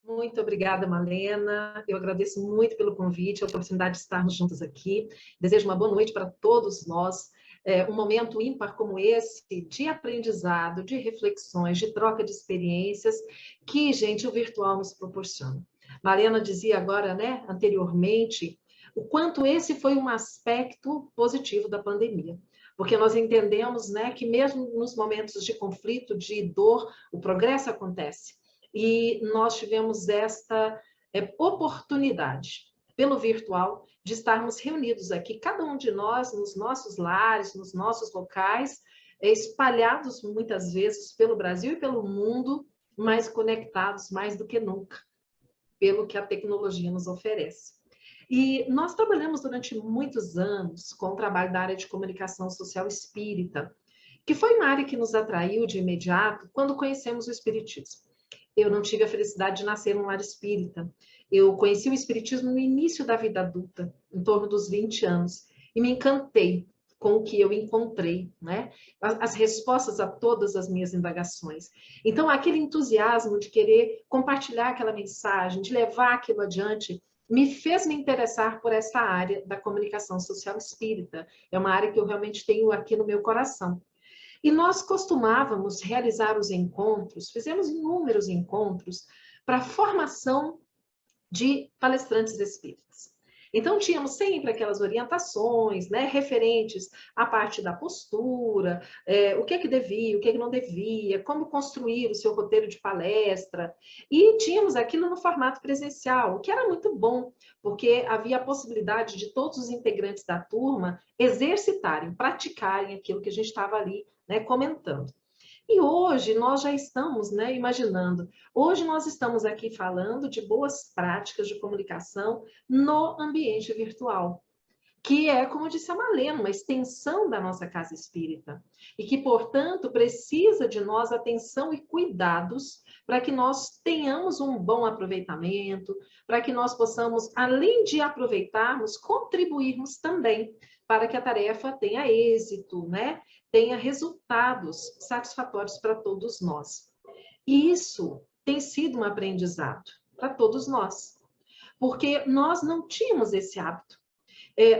Muito obrigada, Malena. Eu agradeço muito pelo convite, a oportunidade de estarmos juntos aqui. Desejo uma boa noite para todos nós. Um momento ímpar como esse, de aprendizado, de reflexões, de troca de experiências, que, gente, o virtual nos proporciona. Malena dizia agora, né, anteriormente, o quanto esse foi um aspecto positivo da pandemia. Porque nós entendemos, né, que mesmo nos momentos de conflito, de dor, o progresso acontece. E nós tivemos esta oportunidade, pelo virtual, de estarmos reunidos aqui, cada um de nós, nos nossos lares, nos nossos locais, espalhados muitas vezes pelo Brasil e pelo mundo, mas conectados mais do que nunca, pelo que a tecnologia nos oferece. E nós trabalhamos durante muitos anos com o trabalho da área de comunicação social espírita, que foi uma área que nos atraiu de imediato quando conhecemos o espiritismo. Eu não tive a felicidade de nascer num lar espírita. Eu conheci o espiritismo no início da vida adulta, em torno dos 20 anos, e me encantei com o que eu encontrei, né? As respostas a todas as minhas indagações. Então, aquele entusiasmo de querer compartilhar aquela mensagem, de levar aquilo adiante, me fez me interessar por essa área da comunicação social espírita. É uma área que eu realmente tenho aqui no meu coração. E nós costumávamos realizar os encontros, fizemos inúmeros encontros para a formação de palestrantes espíritas. Então, tínhamos sempre aquelas orientações, né, referentes à parte da postura, o que devia, o que não devia, como construir o seu roteiro de palestra. E tínhamos aquilo no formato presencial, o que era muito bom, porque havia a possibilidade de todos os integrantes da turma exercitarem, praticarem aquilo que a gente estava ali, né, comentando. E hoje nós já estamos, né, imaginando, hoje nós estamos aqui falando de boas práticas de comunicação no ambiente virtual, que é, como disse a Malena, uma extensão da nossa casa espírita, e que, portanto, precisa de nós atenção e cuidados para que nós tenhamos um bom aproveitamento, para que nós possamos, além de aproveitarmos, contribuirmos também para que a tarefa tenha êxito, né? Tenha resultados satisfatórios para todos nós. E isso tem sido um aprendizado para todos nós, porque nós não tínhamos esse hábito.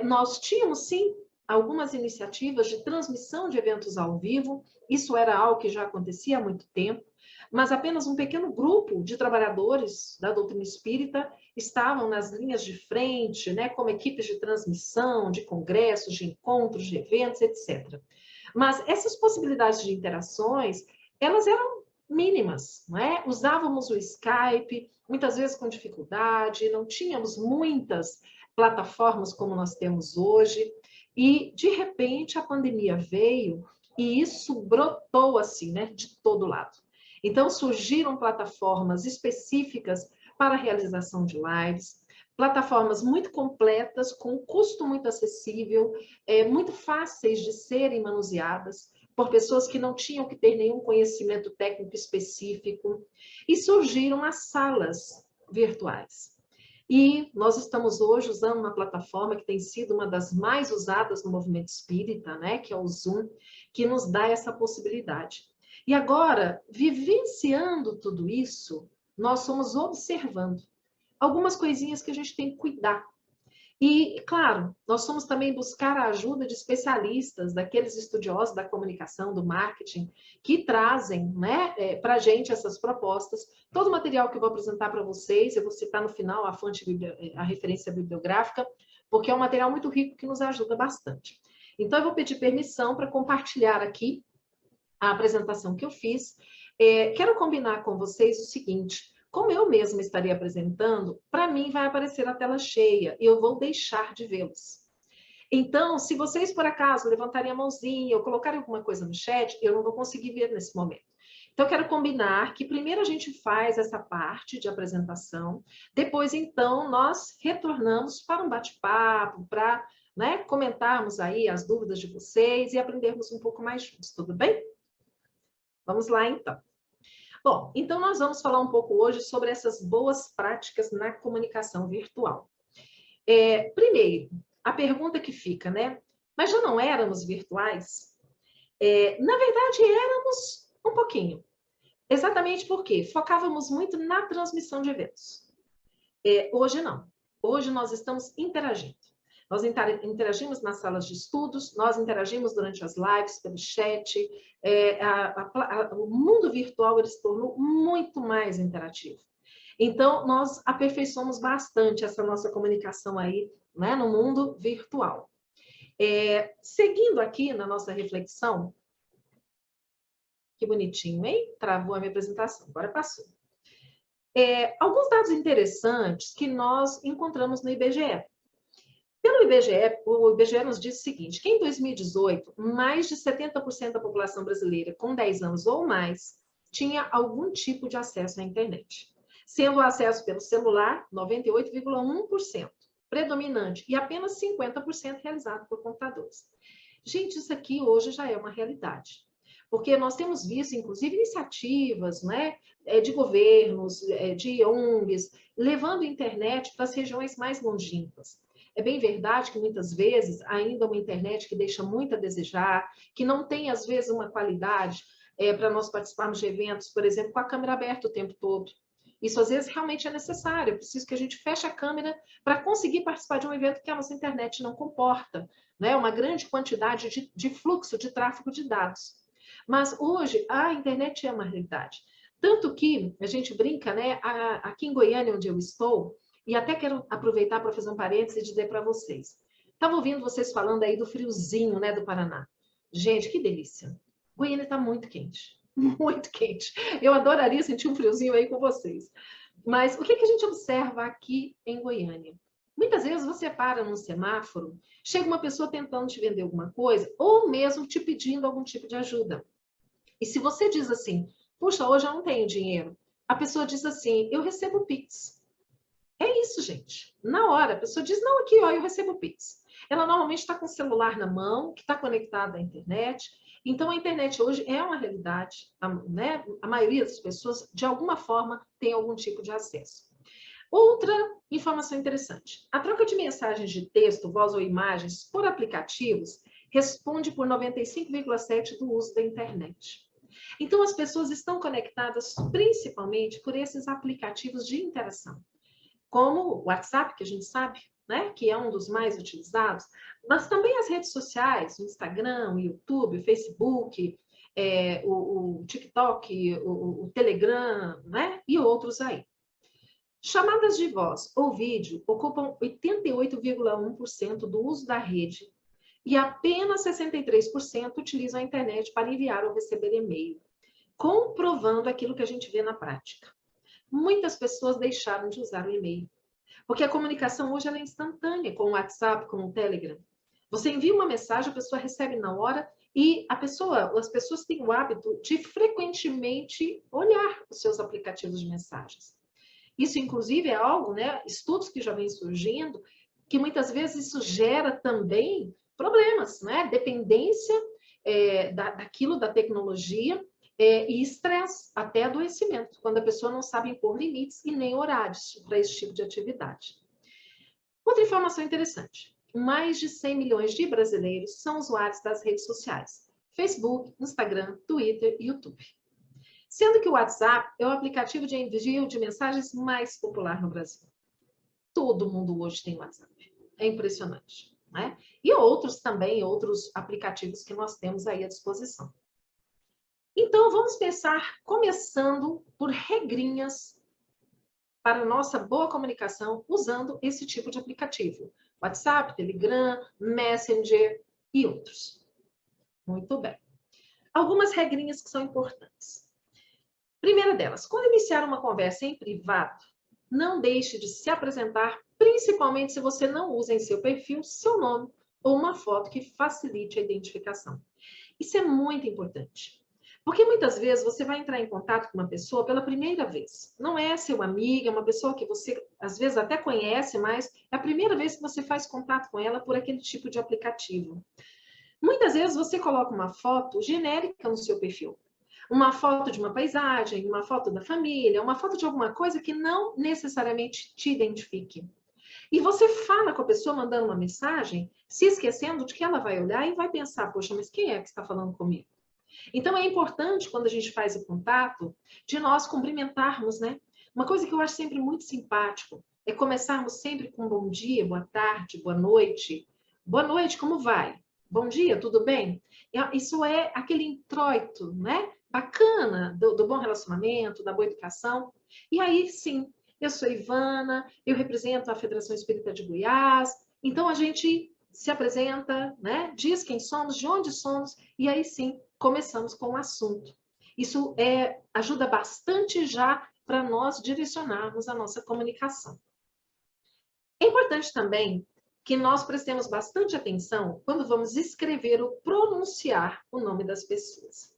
Nós tínhamos, sim, algumas iniciativas de transmissão de eventos ao vivo, isso era algo que já acontecia há muito tempo, mas apenas um pequeno grupo de trabalhadores da doutrina espírita estavam nas linhas de frente, né, como equipes de transmissão, de congressos, de encontros, de eventos, etc. Mas essas possibilidades de interações, elas eram mínimas, não é? Usávamos o Skype, muitas vezes com dificuldade, não tínhamos muitas plataformas como nós temos hoje, e de repente a pandemia veio e isso brotou assim, né, de todo lado. Então surgiram plataformas específicas para a realização de lives, plataformas muito completas, com um custo muito acessível, muito fáceis de serem manuseadas por pessoas que não tinham que ter nenhum conhecimento técnico específico, e surgiram as salas virtuais. E nós estamos hoje usando uma plataforma que tem sido uma das mais usadas no movimento espírita, né, que é o Zoom, que nos dá essa possibilidade. E agora, vivenciando tudo isso, nós somos observando algumas coisinhas que a gente tem que cuidar. E, claro, nós somos também buscar a ajuda de especialistas, daqueles estudiosos da comunicação, do marketing, que trazem, né, para a gente essas propostas. Todo o material que eu vou apresentar para vocês, eu vou citar no final a referência bibliográfica, porque é um material muito rico que nos ajuda bastante. Então, eu vou pedir permissão para compartilhar aqui a apresentação que eu fiz. Quero combinar com vocês o seguinte: como eu mesma estaria apresentando, para mim vai aparecer a tela cheia e eu vou deixar de vê-los. Então, se vocês, por acaso, levantarem a mãozinha ou colocarem alguma coisa no chat, eu não vou conseguir ver nesse momento. Então, eu quero combinar que primeiro a gente faz essa parte de apresentação, depois, então, nós retornamos para um bate-papo, para, né, comentarmos aí as dúvidas de vocês e aprendermos um pouco mais juntos, tudo bem? Vamos lá, então. Bom, então nós vamos falar um pouco hoje sobre essas boas práticas na comunicação virtual. Primeiro, a pergunta que fica, né? Mas já não éramos virtuais? Na verdade, éramos um pouquinho. Exatamente porque focávamos muito na transmissão de eventos. Hoje não. Hoje nós estamos interagindo. Nós interagimos nas salas de estudos, nós interagimos durante as lives, pelo chat. O mundo virtual ele se tornou muito mais interativo. Então, nós aperfeiçoamos bastante essa nossa comunicação aí, né, no mundo virtual. Seguindo aqui na nossa reflexão, que bonitinho, hein? Travou a minha apresentação, agora passou. Alguns dados interessantes que nós encontramos no IBGE. Pelo IBGE, o IBGE nos diz o seguinte, que em 2018, mais de 70% da população brasileira com 10 anos ou mais tinha algum tipo de acesso à internet, sendo o acesso pelo celular 98,1%, predominante, e apenas 50% realizado por computadores. Gente, isso aqui hoje já é uma realidade. Porque nós temos visto, inclusive, iniciativas, né, de governos, de ONGs, levando a internet para as regiões mais longínquas. É bem verdade que, muitas vezes, ainda uma internet que deixa muito a desejar, que não tem, às vezes, uma qualidade para nós participarmos de eventos, por exemplo, com a câmera aberta o tempo todo. Isso, às vezes, realmente é necessário. É preciso que a gente feche a câmera para conseguir participar de um evento que a nossa internet não comporta, né? Uma grande quantidade de fluxo, de tráfego de dados. Mas hoje a internet é uma realidade. Tanto que a gente brinca, né? Aqui em Goiânia, onde eu estou, e até quero aproveitar para fazer um parênteses e dizer para vocês. Estava ouvindo vocês falando aí do friozinho, né, do Paraná. Gente, que delícia. Goiânia está muito quente. Muito quente. Eu adoraria sentir um friozinho aí com vocês. Mas o que a gente observa aqui em Goiânia? Muitas vezes você para num semáforo, chega uma pessoa tentando te vender alguma coisa, ou mesmo te pedindo algum tipo de ajuda. E se você diz assim, puxa, hoje eu não tenho dinheiro, a pessoa diz assim, eu recebo Pix. É isso, gente. Na hora, a pessoa diz, não, aqui, ó, eu recebo Pix. Ela normalmente está com o celular na mão, que está conectado à internet. Então, a internet hoje é uma realidade, né? A maioria das pessoas, de alguma forma, tem algum tipo de acesso. Outra informação interessante. A troca de mensagens de texto, voz ou imagens por aplicativos responde por 95,7% do uso da internet. Então, as pessoas estão conectadas principalmente por esses aplicativos de interação, como o WhatsApp, que a gente sabe, né, que é um dos mais utilizados, mas também as redes sociais, o Instagram, o YouTube, o Facebook, o TikTok, o Telegram, né, e outros aí. Chamadas de voz ou vídeo ocupam 88,1% do uso da rede e apenas 63% utilizam a internet para enviar ou receber e-mail, comprovando aquilo que a gente vê na prática. Muitas pessoas deixaram de usar o e-mail, porque a comunicação hoje ela é instantânea, com o WhatsApp, com o Telegram. Você envia uma mensagem, a pessoa recebe na hora e as pessoas têm o hábito de frequentemente olhar os seus aplicativos de mensagens. Isso, inclusive, é algo, né, estudos que já vêm surgindo, que muitas vezes isso gera também problemas, né? Dependência daquilo, da tecnologia, e estresse, até adoecimento, quando a pessoa não sabe impor limites e nem horários para esse tipo de atividade. Outra informação interessante. Mais de 100 milhões de brasileiros são usuários das redes sociais. Facebook, Instagram, Twitter e YouTube. Sendo que o WhatsApp é o aplicativo de envio de mensagens mais popular no Brasil. Todo mundo hoje tem WhatsApp. É impressionante, né? E outros também, outros aplicativos que nós temos aí à disposição. Então, vamos pensar, começando por regrinhas para a nossa boa comunicação usando esse tipo de aplicativo. WhatsApp, Telegram, Messenger e outros. Muito bem. Algumas regrinhas que são importantes. Primeira delas, quando iniciar uma conversa em privado, não deixe de se apresentar, principalmente se você não usa em seu perfil seu nome ou uma foto que facilite a identificação. Isso é muito importante. Porque muitas vezes você vai entrar em contato com uma pessoa pela primeira vez. Não é seu amigo, é uma pessoa que você às vezes até conhece, mas é a primeira vez que você faz contato com ela por aquele tipo de aplicativo. Muitas vezes você coloca uma foto genérica no seu perfil. Uma foto de uma paisagem, uma foto da família, uma foto de alguma coisa que não necessariamente te identifique. E você fala com a pessoa mandando uma mensagem, se esquecendo de que ela vai olhar e vai pensar, poxa, mas quem é que está falando comigo? Então, é importante, quando a gente faz o contato, de nós cumprimentarmos, né? Uma coisa que eu acho sempre muito simpático é começarmos sempre com bom dia, boa tarde, boa noite. Boa noite, como vai? Bom dia, tudo bem? Isso é aquele introito, né? Bacana do bom relacionamento, da boa educação. E aí, sim, eu sou Ivana, eu represento a Federação Espírita de Goiás. Então, a gente se apresenta, né? Diz quem somos, de onde somos, e aí sim começamos com o assunto. Isso ajuda bastante já para nós direcionarmos a nossa comunicação. É importante também que nós prestemos bastante atenção quando vamos escrever ou pronunciar o nome das pessoas.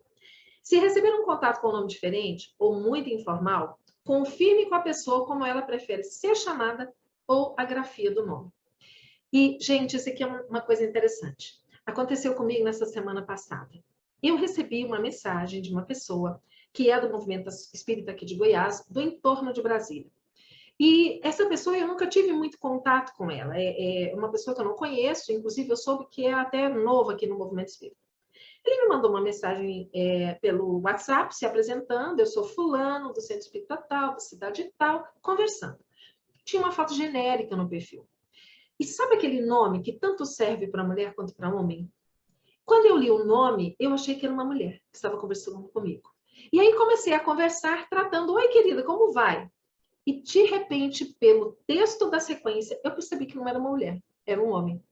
Se receber um contato com um nome diferente ou muito informal, confirme com a pessoa como ela prefere ser chamada ou a grafia do nome. E, gente, isso aqui é uma coisa interessante. Aconteceu comigo nessa semana passada. Eu recebi uma mensagem de uma pessoa que é do movimento espírita aqui de Goiás, do entorno de Brasília. E essa pessoa, eu nunca tive muito contato com ela. É uma pessoa que eu não conheço, inclusive eu soube que é até nova aqui no movimento espírita. Ele me mandou uma mensagem pelo WhatsApp, se apresentando, eu sou fulano, do centro espírita tal, da cidade tal, conversando. Tinha uma foto genérica no perfil. E sabe aquele nome que tanto serve para mulher quanto para homem? Quando eu li o nome, eu achei que era uma mulher que estava conversando comigo. E aí comecei a conversar, tratando, oi querida, como vai? E de repente, pelo texto da sequência, eu percebi que não era uma mulher, era um homem.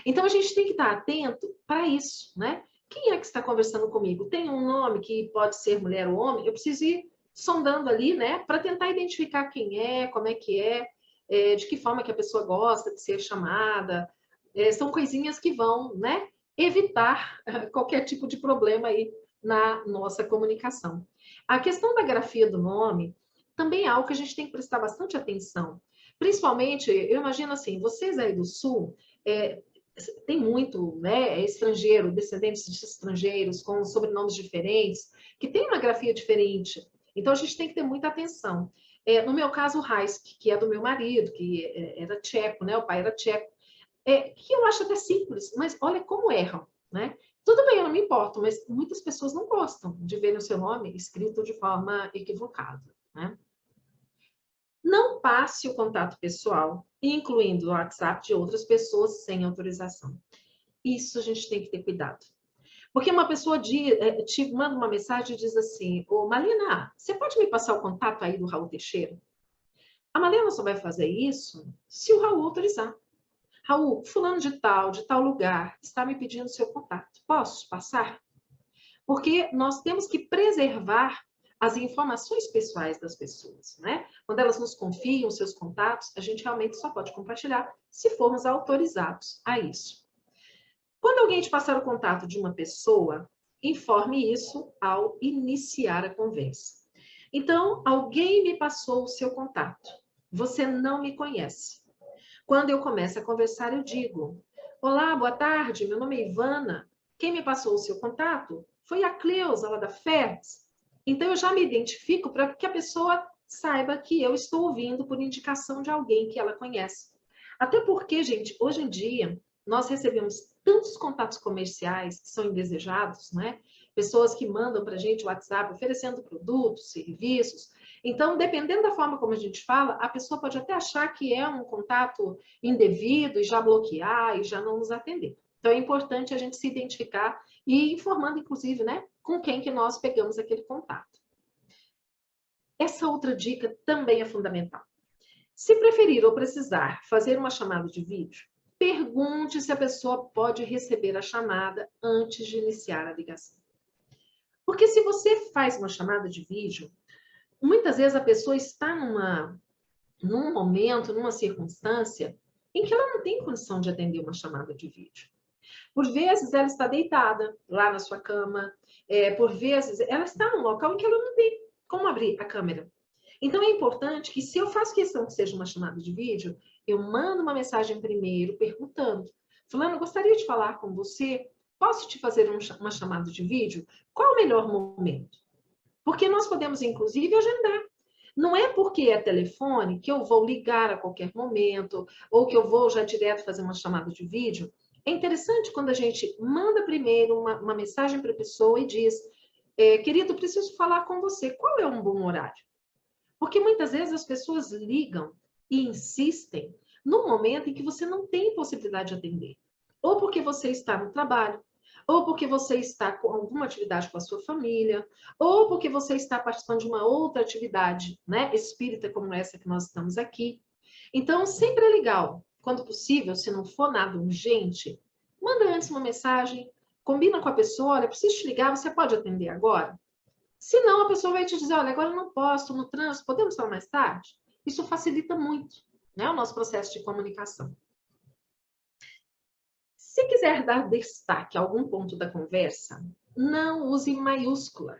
Então a gente tem que estar atento para isso, né? Quem é que está conversando comigo? Tem um nome que pode ser mulher ou homem? Eu preciso ir sondando ali, né? Para tentar identificar quem é, como é que de que forma que a pessoa gosta de ser chamada. São coisinhas que vão, né? Evitar qualquer tipo de problema aí na nossa comunicação. A questão da grafia do nome também é algo que a gente tem que prestar bastante atenção. Principalmente, eu imagino assim, vocês aí do Sul, tem muito, né, estrangeiro, descendentes de estrangeiros com sobrenomes diferentes, que tem uma grafia diferente. Então, a gente tem que ter muita atenção. No meu caso, o Raisk, que é do meu marido, que era tcheco, né, o pai era tcheco, que eu acho até simples, mas olha como erram, né? Tudo bem, eu não me importo, mas muitas pessoas não gostam de ver o seu nome escrito de forma equivocada, né? Não passe o contato pessoal, incluindo o WhatsApp de outras pessoas sem autorização. Isso a gente tem que ter cuidado. Porque uma pessoa te manda uma mensagem e diz assim, ô Malina, você pode me passar o contato aí do Raul Teixeira? A Malina só vai fazer isso se o Raul autorizar. Raul, fulano de tal lugar, está me pedindo seu contato. Posso passar? Porque nós temos que preservar as informações pessoais das pessoas, né? Quando elas nos confiam seus contatos, a gente realmente só pode compartilhar se formos autorizados a isso. Quando alguém te passar o contato de uma pessoa, informe isso ao iniciar a conversa. Então, alguém me passou o seu contato. Você não me conhece. Quando eu começo a conversar, eu digo, olá, boa tarde, meu nome é Ivana. Quem me passou o seu contato foi a Cleusa, lá da FERS. Então, eu já me identifico para que a pessoa saiba que eu estou ouvindo por indicação de alguém que ela conhece. Até porque, gente, hoje em dia, nós recebemos tantos contatos comerciais que são indesejados, né? Pessoas que mandam para a gente o WhatsApp oferecendo produtos, serviços. Então, dependendo da forma como a gente fala, a pessoa pode até achar que é um contato indevido e já bloquear e já não nos atender. Então, é importante a gente se identificar e informando, inclusive, né, com quem que nós pegamos aquele contato. Essa outra dica também é fundamental. Se preferir ou precisar fazer uma chamada de vídeo, pergunte se a pessoa pode receber a chamada antes de iniciar a ligação. Porque se você faz uma chamada de vídeo, muitas vezes a pessoa está num momento, numa circunstância, em que ela não tem condição de atender uma chamada de vídeo. Por vezes, ela está deitada lá na sua cama. Por vezes, ela está num local em que ela não tem como abrir a câmera. Então, é importante que, se eu faço questão que seja uma chamada de vídeo, eu mando uma mensagem primeiro, perguntando, fulano, gostaria de falar com você, posso te fazer uma chamada de vídeo? Qual o melhor momento? Porque nós podemos, inclusive, agendar. Não é porque é telefone que eu vou ligar a qualquer momento, ou que eu vou já direto fazer uma chamada de vídeo, É interessante quando a gente manda primeiro uma mensagem para a pessoa e diz, querido, preciso falar com você, qual é um bom horário? Porque muitas vezes as pessoas ligam e insistem no momento em que você não tem possibilidade de atender. Ou porque você está no trabalho, ou porque você está com alguma atividade com a sua família, ou porque você está participando de uma outra atividade, né, espírita como essa que nós estamos aqui. Então, sempre é legal, quando possível, se não for nada urgente, manda antes uma mensagem, combina com a pessoa, olha, preciso te ligar, você pode atender agora? Se não, a pessoa vai te dizer, olha, agora eu não posso, estou no trânsito, podemos falar mais tarde? Isso facilita muito, né, o nosso processo de comunicação. Se quiser dar destaque a algum ponto da conversa, não use maiúscula.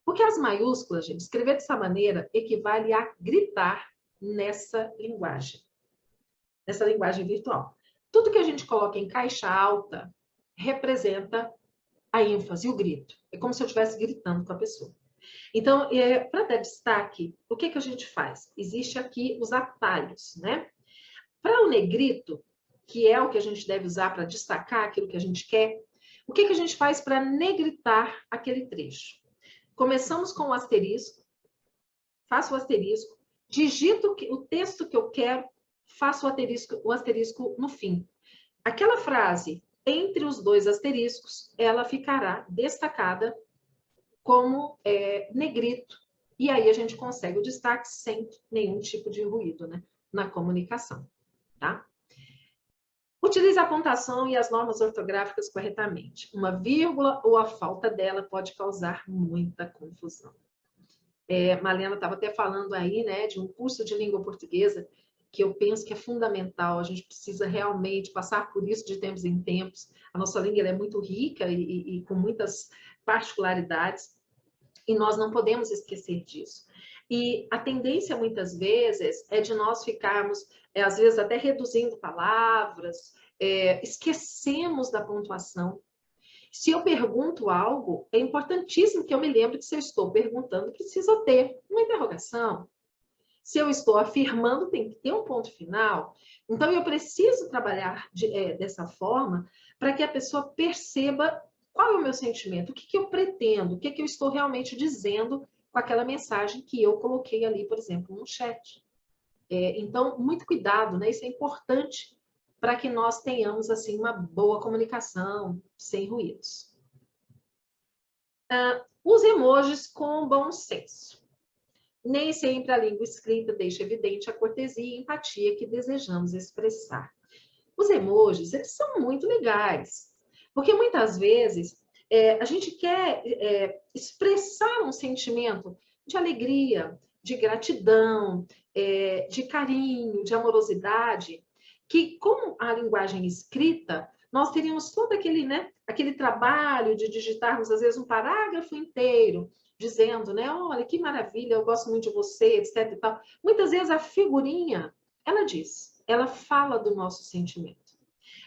Porque as maiúsculas, gente, escrever dessa maneira equivale a gritar nessa linguagem virtual. Tudo que a gente coloca em caixa alta representa a ênfase, o grito. É como se eu estivesse gritando com a pessoa. Então, para dar destaque, o que a gente faz? Existe aqui os atalhos, né? Para o negrito, que é o que a gente deve usar para destacar aquilo que a gente quer, o que a gente faz para negritar aquele trecho? Começamos com o asterisco, faço o asterisco, digito o texto que eu quero, faço o asterisco no fim. Aquela frase entre os dois asteriscos, ela ficará destacada como negrito. E aí a gente consegue o destaque sem nenhum tipo de ruído, né, na comunicação, tá? Utilize a pontuação e as normas ortográficas corretamente. Uma vírgula ou a falta dela pode causar muita confusão. Marlena estava até falando aí, né, de um curso de língua portuguesa que eu penso que é fundamental. A gente precisa realmente passar por isso de tempos em tempos. A nossa língua é muito rica e com muitas particularidades. E nós não podemos esquecer disso. E a tendência, muitas vezes, é de nós ficarmos, às vezes, até reduzindo palavras, esquecemos da pontuação. Se eu pergunto algo, é importantíssimo que eu me lembre que se eu estou perguntando, precisa ter uma interrogação. Se eu estou afirmando, tem que ter um ponto final. Então, eu preciso trabalhar dessa forma para que a pessoa perceba qual é o meu sentimento, o que eu pretendo, o que eu estou realmente dizendo com aquela mensagem que eu coloquei ali, por exemplo, no chat. Então, muito cuidado, né? Isso é importante para que nós tenhamos, assim, uma boa comunicação, sem ruídos. Os emojis com bom senso. Nem sempre a língua escrita deixa evidente a cortesia e empatia que desejamos expressar. Os emojis, eles são muito legais, porque muitas vezes a gente quer expressar um sentimento de alegria, de gratidão, de carinho, de amorosidade, que com a linguagem escrita, nós teríamos todo aquele, né, aquele trabalho de digitarmos, às vezes, um parágrafo inteiro, dizendo, né, olha, que maravilha, eu gosto muito de você, etc. E tal. Muitas vezes a figurinha, ela diz, ela fala do nosso sentimento.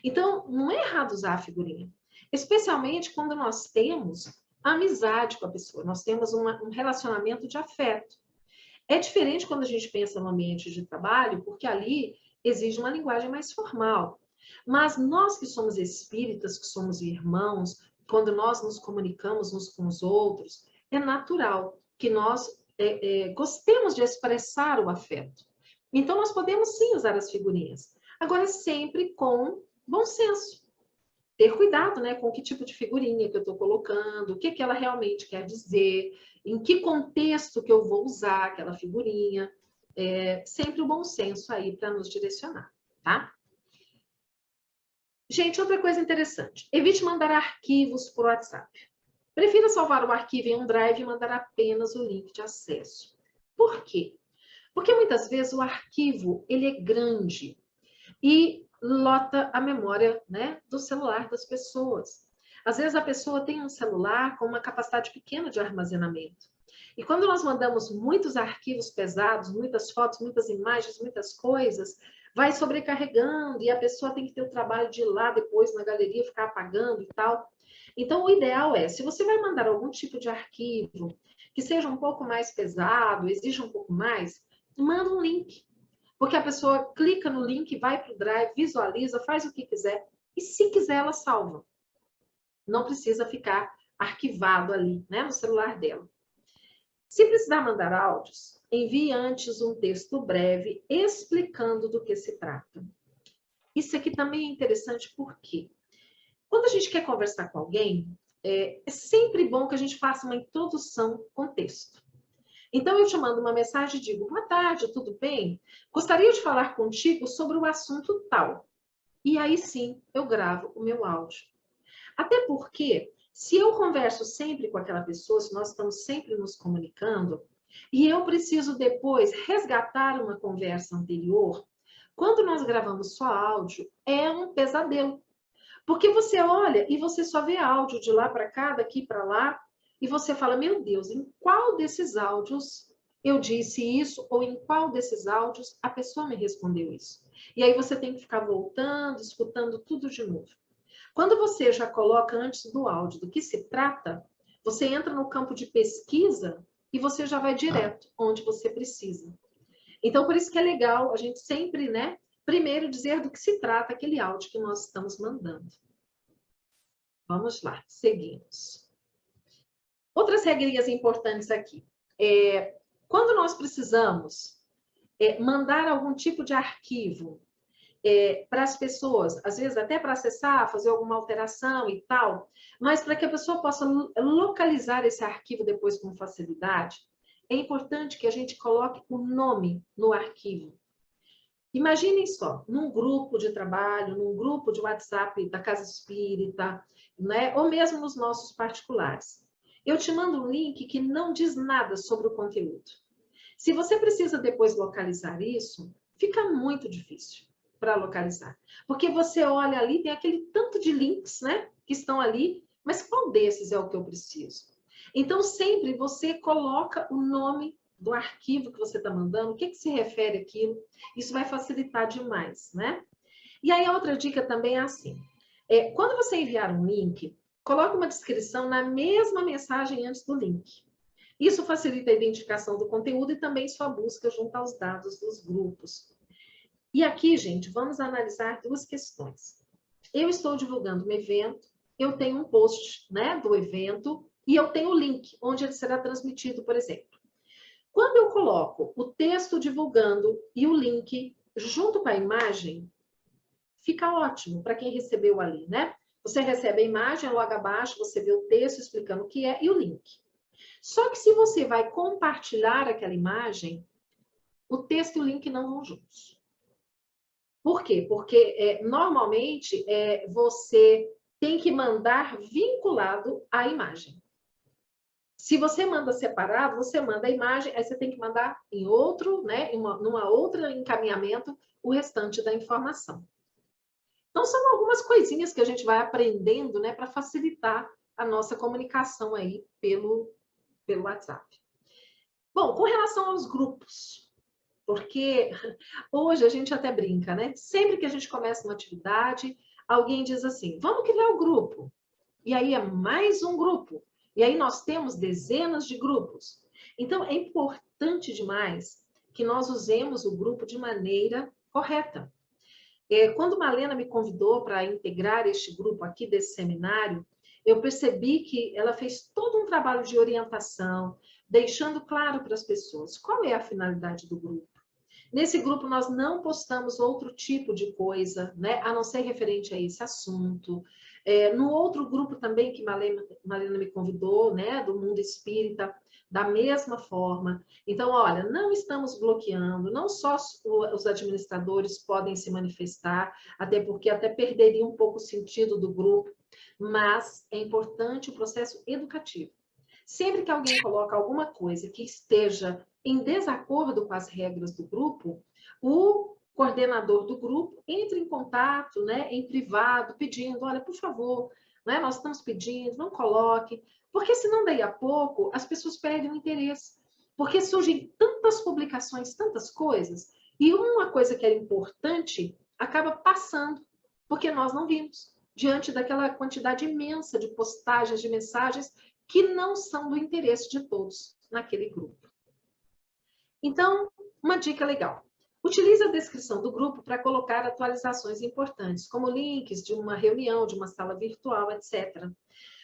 Então, não é errado usar a figurinha, especialmente quando nós temos amizade com a pessoa, nós temos um relacionamento de afeto. É diferente quando a gente pensa no ambiente de trabalho, porque ali exige uma linguagem mais formal. Mas nós que somos espíritas, que somos irmãos, quando nós nos comunicamos uns com os outros, é natural que nós gostemos de expressar o afeto. Então, nós podemos sim usar as figurinhas. Agora, sempre com bom senso. Ter cuidado, né, com que tipo de figurinha que eu estou colocando, o que ela realmente quer dizer, em que contexto que eu vou usar aquela figurinha. Sempre o bom senso aí para nos direcionar, tá? Gente, outra coisa interessante. Evite mandar arquivos por WhatsApp. Prefira salvar o arquivo em um drive e mandar apenas o link de acesso. Por quê? Porque muitas vezes o arquivo ele é grande e lota a memória, né, do celular das pessoas. Às vezes a pessoa tem um celular com uma capacidade pequena de armazenamento. E quando nós mandamos muitos arquivos pesados, muitas fotos, muitas imagens, muitas coisas, vai sobrecarregando e a pessoa tem que ter o trabalho de ir lá depois na galeria ficar apagando e tal. Então, o ideal é, se você vai mandar algum tipo de arquivo que seja um pouco mais pesado, exija um pouco mais, manda um link. Porque a pessoa clica no link, vai para o Drive, visualiza, faz o que quiser. e se quiser ela salva. Não precisa ficar arquivado ali, né, no celular dela. Se precisar mandar áudios, envie antes um texto breve explicando do que se trata. Isso aqui também é interessante porque quando a gente quer conversar com alguém, é sempre bom que a gente faça uma introdução com texto. Então, eu te mando uma mensagem e digo, boa tarde, tudo bem? Gostaria de falar contigo sobre o assunto tal. E aí sim, eu gravo o meu áudio. Até porque, se eu converso sempre com aquela pessoa, se nós estamos sempre nos comunicando, e eu preciso depois resgatar uma conversa anterior, quando nós gravamos só áudio, é um pesadelo. Porque você olha e você só vê áudio de lá para cá, daqui para lá, e você fala, meu Deus, em qual desses áudios eu disse isso, ou em qual desses áudios a pessoa me respondeu isso? E aí você tem que ficar voltando, escutando tudo de novo. Quando você já coloca antes do áudio do que se trata, você entra no campo de pesquisa e você já vai direto onde você precisa. Então, por isso que é legal a gente sempre, né, primeiro dizer do que se trata aquele áudio que nós estamos mandando. Vamos lá, seguimos. Outras regrinhas importantes aqui. Quando nós precisamos mandar algum tipo de arquivo para as pessoas, às vezes até para acessar, fazer alguma alteração e tal, mas para que a pessoa possa localizar esse arquivo depois com facilidade, é importante que a gente coloque o nome no arquivo. Imaginem só, num grupo de trabalho, num grupo de WhatsApp da Casa Espírita, né? Ou mesmo nos nossos particulares. Eu te mando um link que não diz nada sobre o conteúdo. Se você precisa depois localizar isso, fica muito difícil para localizar. Porque você olha ali, tem aquele tanto de links, né? Que estão ali, mas qual desses é o que eu preciso? Então, sempre você coloca o nome do arquivo que você está mandando, o que se refere àquilo, isso vai facilitar demais, né? E aí, a outra dica também é assim, quando você enviar um link, coloque uma descrição na mesma mensagem antes do link. Isso facilita a identificação do conteúdo e também sua busca junto aos dados dos grupos. E aqui, gente, vamos analisar duas questões. Eu estou divulgando um evento, eu tenho um post, né, do evento, e eu tenho o link, onde ele será transmitido, por exemplo. Quando eu coloco o texto divulgando e o link junto com a imagem, fica ótimo para quem recebeu ali, né? Você recebe a imagem, logo abaixo você vê o texto explicando o que é e o link. Só que se você vai compartilhar aquela imagem, o texto e o link não vão juntos. Por quê? Porque normalmente você tem que mandar vinculado à imagem. Se você manda separado, você manda a imagem, aí você tem que mandar em outro, né, numa outra encaminhamento, o restante da informação. Então, são algumas coisinhas que a gente vai aprendendo, né, para facilitar a nossa comunicação aí pelo WhatsApp. Bom, com relação aos grupos, porque hoje a gente até brinca, né? Sempre que a gente começa uma atividade, alguém diz assim, vamos criar um grupo. E aí é mais um grupo. E aí nós temos dezenas de grupos. Então, é importante demais que nós usemos o grupo de maneira correta. Quando Malena me convidou para integrar este grupo aqui desse seminário, eu percebi que ela fez todo um trabalho de orientação, deixando claro para as pessoas qual é a finalidade do grupo. Nesse grupo, nós não postamos outro tipo de coisa, né, a não ser referente a esse assunto. No outro grupo também que Malena me convidou, né, do Mundo Espírita, da mesma forma. Então, olha, não estamos bloqueando, não só os administradores podem se manifestar, até porque até perderia um pouco o sentido do grupo, mas é importante o processo educativo. Sempre que alguém coloca alguma coisa que esteja em desacordo com as regras do grupo, o coordenador do grupo entra em contato, né, em privado, pedindo, olha, por favor, né, nós estamos pedindo, não coloque, porque senão daí a pouco as pessoas perdem o interesse, porque surgem tantas publicações, tantas coisas, e uma coisa que era importante acaba passando, porque nós não vimos, diante daquela quantidade imensa de postagens, de mensagens, que não são do interesse de todos naquele grupo. Então, uma dica legal. Utilize a descrição do grupo para colocar atualizações importantes, como links de uma reunião, de uma sala virtual, etc.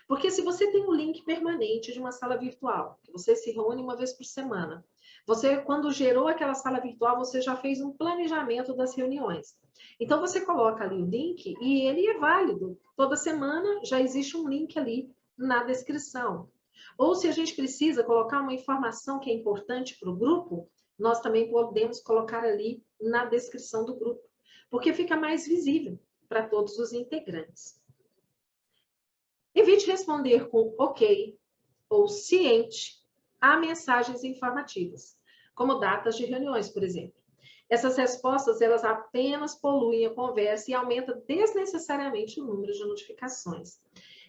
Porque se você tem um link permanente de uma sala virtual, que você se reúne uma vez por semana, você, quando gerou aquela sala virtual, você já fez um planejamento das reuniões. Então, você coloca ali o link e ele é válido. Toda semana já existe um link ali na descrição. Ou se a gente precisa colocar uma informação que é importante para o grupo, nós também podemos colocar ali na descrição do grupo, porque fica mais visível para todos os integrantes. Evite responder com ok ou ciente a mensagens informativas, como datas de reuniões, por exemplo. Essas respostas, elas apenas poluem a conversa e aumentam desnecessariamente o número de notificações.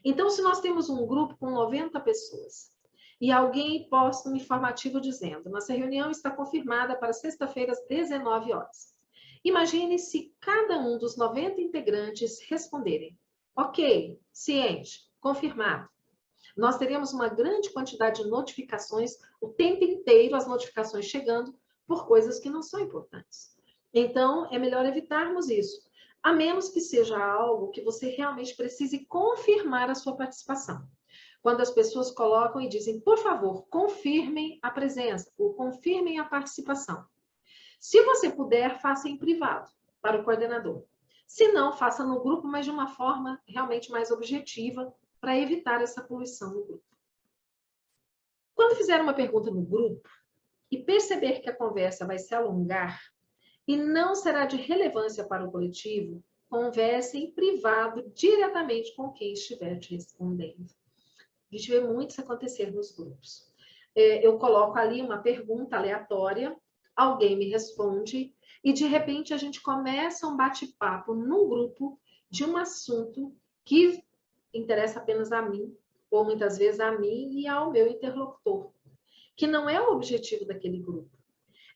Então, se nós temos um grupo com 90 pessoas e alguém posta um informativo dizendo: nossa reunião está confirmada para sexta-feira às 19 horas. Imagine se cada um dos 90 integrantes responderem: ok, ciente, confirmado. Nós teríamos uma grande quantidade de notificações, o tempo inteiro as notificações chegando por coisas que não são importantes. Então, é melhor evitarmos isso, a menos que seja algo que você realmente precise confirmar a sua participação. Quando as pessoas colocam e dizem, por favor, confirmem a presença ou confirmem a participação. Se você puder, faça em privado para o coordenador. Se não, faça no grupo, mas de uma forma realmente mais objetiva, para evitar essa poluição no grupo. Quando fizer uma pergunta no grupo e perceber que a conversa vai se alongar e não será de relevância para o coletivo, converse em privado diretamente com quem estiver te respondendo. A gente vê muito isso acontecer nos grupos. Eu coloco ali uma pergunta aleatória, alguém me responde e, de repente, a gente começa um bate-papo no grupo de um assunto que interessa apenas a mim, ou muitas vezes a mim e ao meu interlocutor, que não é o objetivo daquele grupo.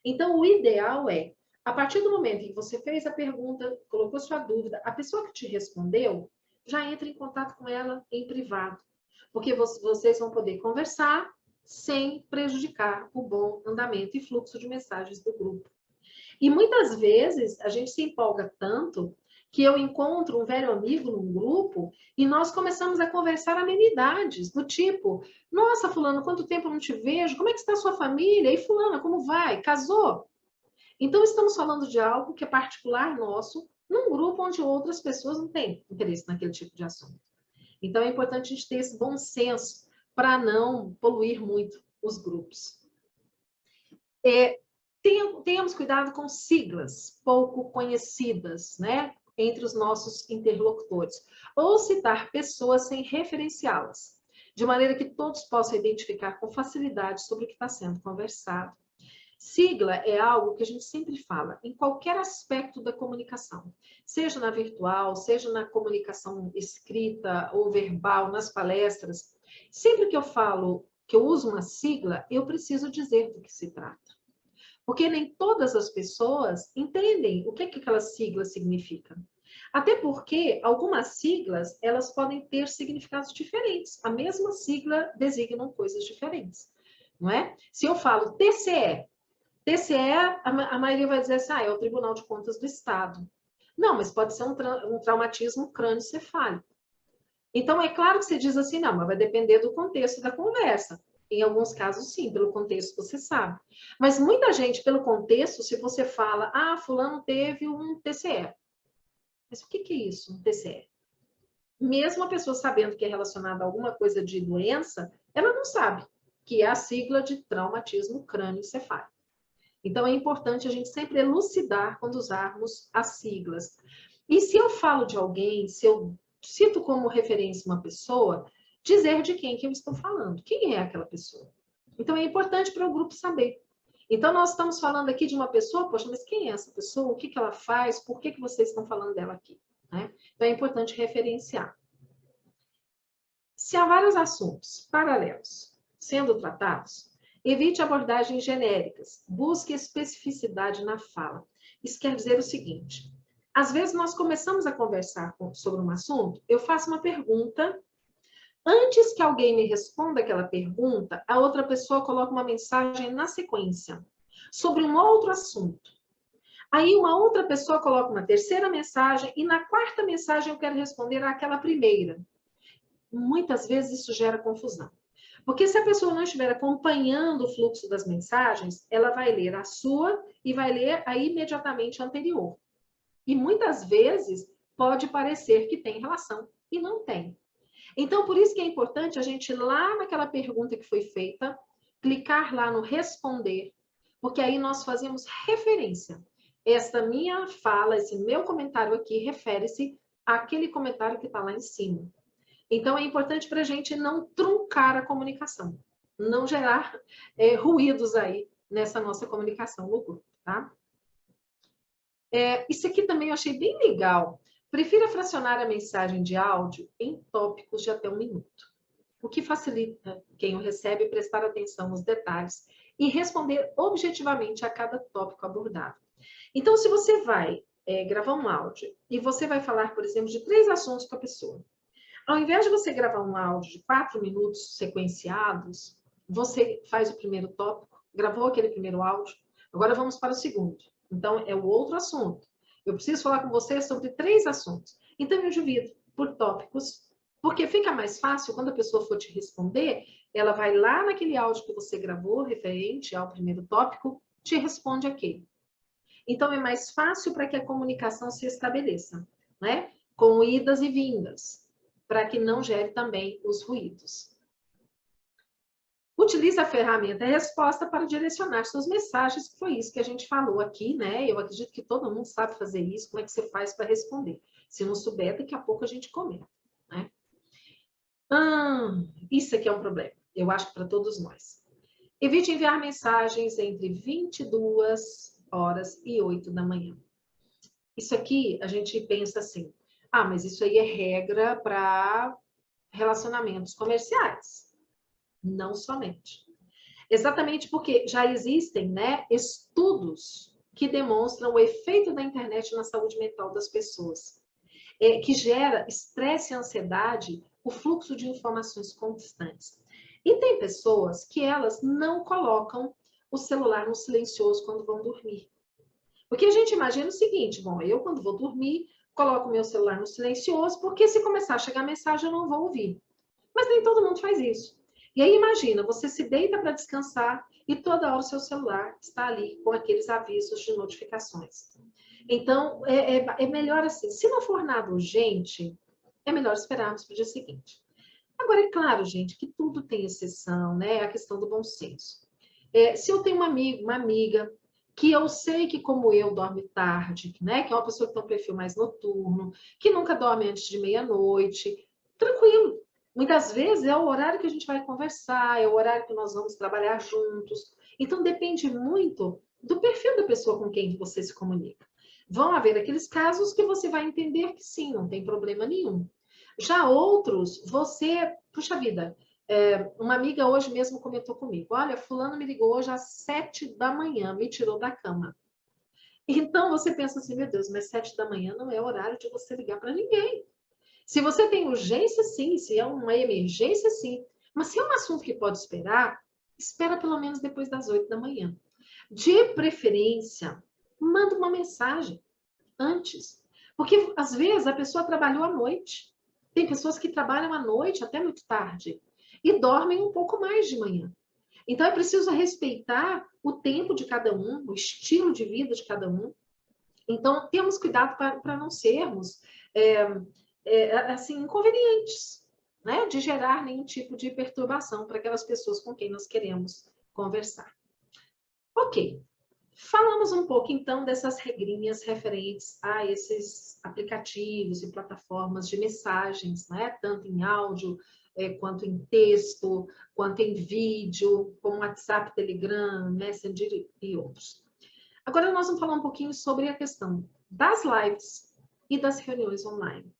Então, o ideal é, a partir do momento em que você fez a pergunta, colocou sua dúvida, a pessoa que te respondeu, já entra em contato com ela em privado, porque vocês vão poder conversar sem prejudicar o bom andamento e fluxo de mensagens do grupo. E muitas vezes a gente se empolga tanto que eu encontro um velho amigo num grupo e nós começamos a conversar amenidades, do tipo, nossa, fulano, quanto tempo eu não te vejo? Como é que está a sua família? E fulana, como vai? Casou? Então, estamos falando de algo que é particular nosso, num grupo onde outras pessoas não têm interesse naquele tipo de assunto. Então, é importante a gente ter esse bom senso para não poluir muito os grupos. Tenhamos cuidado com siglas pouco conhecidas, né, entre os nossos interlocutores, ou citar pessoas sem referenciá-las, de maneira que todos possam identificar com facilidade sobre o que está sendo conversado. Sigla é algo que a gente sempre fala em qualquer aspecto da comunicação, seja na virtual, seja na comunicação escrita ou verbal, nas palestras. Sempre que eu falo que eu uso uma sigla, eu preciso dizer do que se trata. Porque nem todas as pessoas entendem o que aquela sigla significa. Até porque algumas siglas, elas podem ter significados diferentes. A mesma sigla designam coisas diferentes, não é? Se eu falo TCE, a maioria vai dizer assim, é o Tribunal de Contas do Estado. Não, mas pode ser um traumatismo crânioencefálico. Então, é claro que você diz assim, não, mas vai depender do contexto da conversa. Em alguns casos, sim, pelo contexto você sabe. Mas muita gente, pelo contexto, se você fala, fulano teve um TCE. Mas o que é isso, um TCE? Mesmo a pessoa sabendo que é relacionada a alguma coisa de doença, ela não sabe, que é a sigla de traumatismo crânioencefálico. Então, é importante a gente sempre elucidar quando usarmos as siglas. E se eu falo de alguém, se eu cito como referência uma pessoa, dizer de quem que eu estou falando. Quem é aquela pessoa? Então, é importante para o grupo saber. Então, nós estamos falando aqui de uma pessoa, poxa, mas quem é essa pessoa? O que ela faz? Por que vocês estão falando dela aqui? Né? Então, é importante referenciar. Se há vários assuntos paralelos sendo tratados, evite abordagens genéricas, busque especificidade na fala. Isso quer dizer o seguinte, às vezes nós começamos a conversar sobre um assunto, eu faço uma pergunta, antes que alguém me responda aquela pergunta, a outra pessoa coloca uma mensagem na sequência, sobre um outro assunto. Aí uma outra pessoa coloca uma terceira mensagem e na quarta mensagem eu quero responder àquela primeira. Muitas vezes isso gera confusão. Porque se a pessoa não estiver acompanhando o fluxo das mensagens, ela vai ler a sua e vai ler a imediatamente anterior. E muitas vezes pode parecer que tem relação e não tem. Então, por isso que é importante a gente ir lá naquela pergunta que foi feita, clicar lá no responder, porque aí nós fazemos referência. Esta minha fala, esse meu comentário aqui, refere-se àquele comentário que está lá em cima. Então, é importante para a gente não truncar a comunicação, não gerar ruídos aí nessa nossa comunicação no grupo, tá? Isso aqui também eu achei bem legal. Prefira fracionar a mensagem de áudio em tópicos de até 1 minuto, o que facilita quem o recebe prestar atenção nos detalhes e responder objetivamente a cada tópico abordado. Então, se você vai gravar um áudio e você vai falar, por exemplo, de 3 assuntos com a pessoa, ao invés de você gravar um áudio de 4 minutos sequenciados, você faz o primeiro tópico, gravou aquele primeiro áudio, agora vamos para o segundo. Então, é o outro assunto. Eu preciso falar com você sobre 3 assuntos. Então, eu divido por tópicos, porque fica mais fácil, quando a pessoa for te responder, ela vai lá naquele áudio que você gravou, referente ao primeiro tópico, te responde aquele. Então, é mais fácil para que a comunicação se estabeleça, né? Com idas e vindas, para que não gere também os ruídos. Utilize a ferramenta resposta para direcionar suas mensagens, que foi isso que a gente falou aqui, né? Eu acredito que todo mundo sabe fazer isso, como é que você faz para responder. Se não souber, daqui a pouco a gente comenta, né? Isso aqui é um problema, eu acho que para todos nós. Evite enviar mensagens entre 22 horas e 8 da manhã. Isso aqui, a gente pensa assim, mas isso aí é regra para relacionamentos comerciais. Não somente. Exatamente porque já existem, né, estudos que demonstram o efeito da internet na saúde mental das pessoas, que gera estresse e ansiedade, o fluxo de informações constantes. E tem pessoas que elas não colocam o celular no silencioso quando vão dormir. Porque a gente imagina o seguinte, bom, eu quando vou dormir, coloco o meu celular no silencioso, porque se começar a chegar mensagem, eu não vou ouvir. Mas nem todo mundo faz isso. E aí imagina, você se deita para descansar e toda hora o seu celular está ali com aqueles avisos de notificações. Então, é melhor assim. Se não for nada urgente, é melhor esperarmos para o dia seguinte. Agora, é claro, gente, que tudo tem exceção, né? A questão do bom senso. Se eu tenho um amigo, uma amiga, que eu sei que, como eu, dorme tarde, né? Que é uma pessoa que tem um perfil mais noturno, que nunca dorme antes de meia-noite, tranquilo. Muitas vezes é o horário que a gente vai conversar, é o horário que nós vamos trabalhar juntos. Então, depende muito do perfil da pessoa com quem você se comunica. Vão haver aqueles casos que você vai entender que sim, não tem problema nenhum. Já outros, puxa vida, uma amiga hoje mesmo comentou comigo, olha, fulano me ligou hoje às 7 da manhã, me tirou da cama. Então, você pensa assim, meu Deus, mas 7 da manhã não é horário de você ligar para ninguém. Se você tem urgência, sim. Se é uma emergência, sim. Mas se é um assunto que pode esperar, espera pelo menos depois das 8 da manhã. De preferência, manda uma mensagem antes. Porque, às vezes, a pessoa trabalhou à noite. Tem pessoas que trabalham à noite até muito tarde e dormem um pouco mais de manhã. Então, é preciso respeitar o tempo de cada um, o estilo de vida de cada um. Então, temos cuidado para não sermos assim, inconvenientes, né? De gerar nenhum tipo de perturbação para aquelas pessoas com quem nós queremos conversar. Ok. Falamos um pouco, então, dessas regrinhas referentes a esses aplicativos e plataformas de mensagens, né? Tanto em áudio, quanto em texto, quanto em vídeo, como WhatsApp, Telegram, Messenger e outros. Agora nós vamos falar um pouquinho sobre a questão das lives e das reuniões online.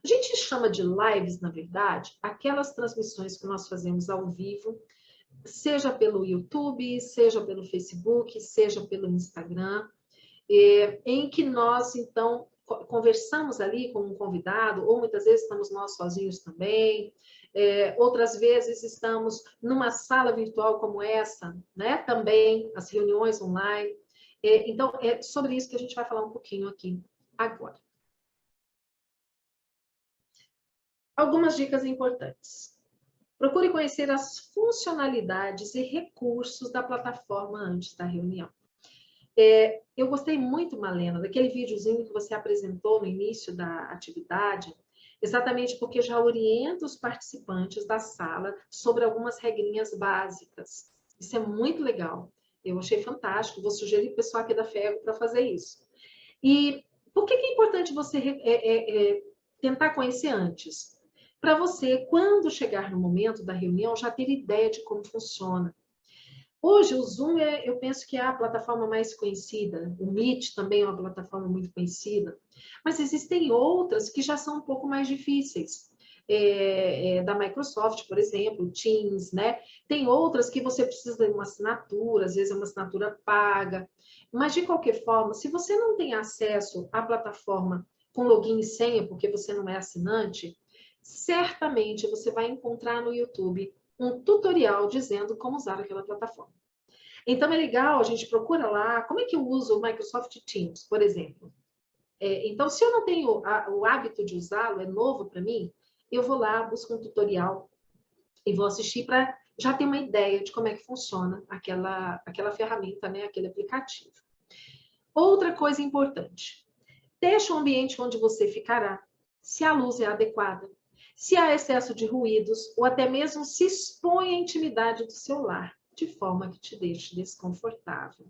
A gente chama de lives, na verdade, aquelas transmissões que nós fazemos ao vivo, seja pelo YouTube, seja pelo Facebook, seja pelo Instagram, em que nós, então, conversamos ali com um convidado, ou muitas vezes estamos nós sozinhos também, outras vezes estamos numa sala virtual como essa, né? Também as reuniões online. Então, é sobre isso que a gente vai falar um pouquinho aqui agora. Algumas dicas importantes. Procure conhecer as funcionalidades e recursos da plataforma antes da reunião. Eu gostei muito, Malena, daquele videozinho que você apresentou no início da atividade, exatamente porque já orienta os participantes da sala sobre algumas regrinhas básicas. Isso é muito legal. Eu achei fantástico. Vou sugerir o pessoal aqui da FEGO para fazer isso. E por que é importante você tentar conhecer antes? Para você, quando chegar no momento da reunião, já ter ideia de como funciona. Hoje, o Zoom, eu penso que é a plataforma mais conhecida. O Meet também é uma plataforma muito conhecida. Mas existem outras que já são um pouco mais difíceis. Da Microsoft, por exemplo, Teams, né? Tem outras que você precisa de uma assinatura, às vezes é uma assinatura paga. Mas, de qualquer forma, se você não tem acesso à plataforma com login e senha, porque você não é assinante, certamente você vai encontrar no YouTube um tutorial dizendo como usar aquela plataforma. Então, é legal, a gente procura lá, como é que eu uso o Microsoft Teams, por exemplo. Então, se eu não tenho o hábito de usá-lo, é novo para mim, eu vou lá, busco um tutorial e vou assistir para já ter uma ideia de como é que funciona aquela ferramenta, né, aquele aplicativo. Outra coisa importante, deixa o ambiente onde você ficará, se a luz é adequada, se há excesso de ruídos, ou até mesmo se expõe à intimidade do seu lar, de forma que te deixe desconfortável.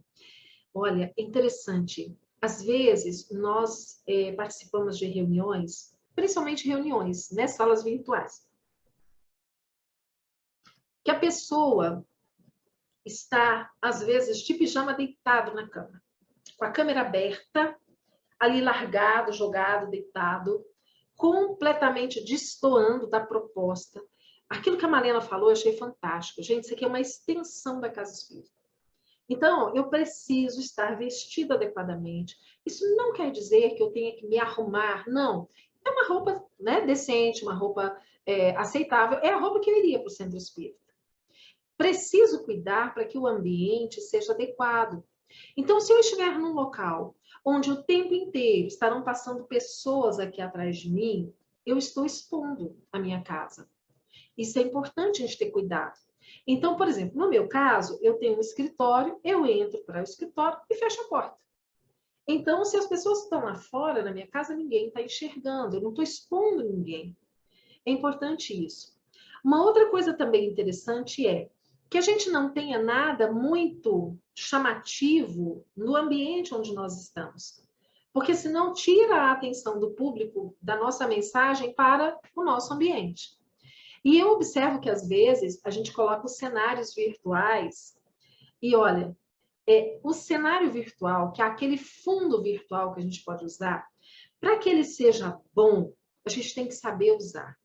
Olha, é interessante. Às vezes, nós participamos de reuniões, principalmente reuniões, né, salas virtuais, que a pessoa está, às vezes, de pijama deitado na cama, com a câmera aberta, ali largado, jogado, deitado, completamente destoando da proposta. Aquilo que a Malena falou, eu achei fantástico. Gente, isso aqui é uma extensão da casa espírita. Então, eu preciso estar vestida adequadamente. Isso não quer dizer que eu tenha que me arrumar, não. É uma roupa, né, decente, uma roupa aceitável. É a roupa que eu iria para o centro espírita. Preciso cuidar para que o ambiente seja adequado. Então, se eu estiver num local onde o tempo inteiro estarão passando pessoas aqui atrás de mim, eu estou expondo a minha casa. Isso é importante a gente ter cuidado. Então, por exemplo, no meu caso, eu tenho um escritório, eu entro para o escritório e fecho a porta. Então, se as pessoas estão lá fora na minha casa, ninguém está enxergando, eu não estou expondo ninguém. É importante isso. Uma outra coisa também interessante é que a gente não tenha nada muito chamativo no ambiente onde nós estamos. Porque senão tira a atenção do público da nossa mensagem para o nosso ambiente. E eu observo que, às vezes, a gente coloca os cenários virtuais e, olha, o cenário virtual, que é aquele fundo virtual que a gente pode usar, para que ele seja bom, a gente tem que saber usar.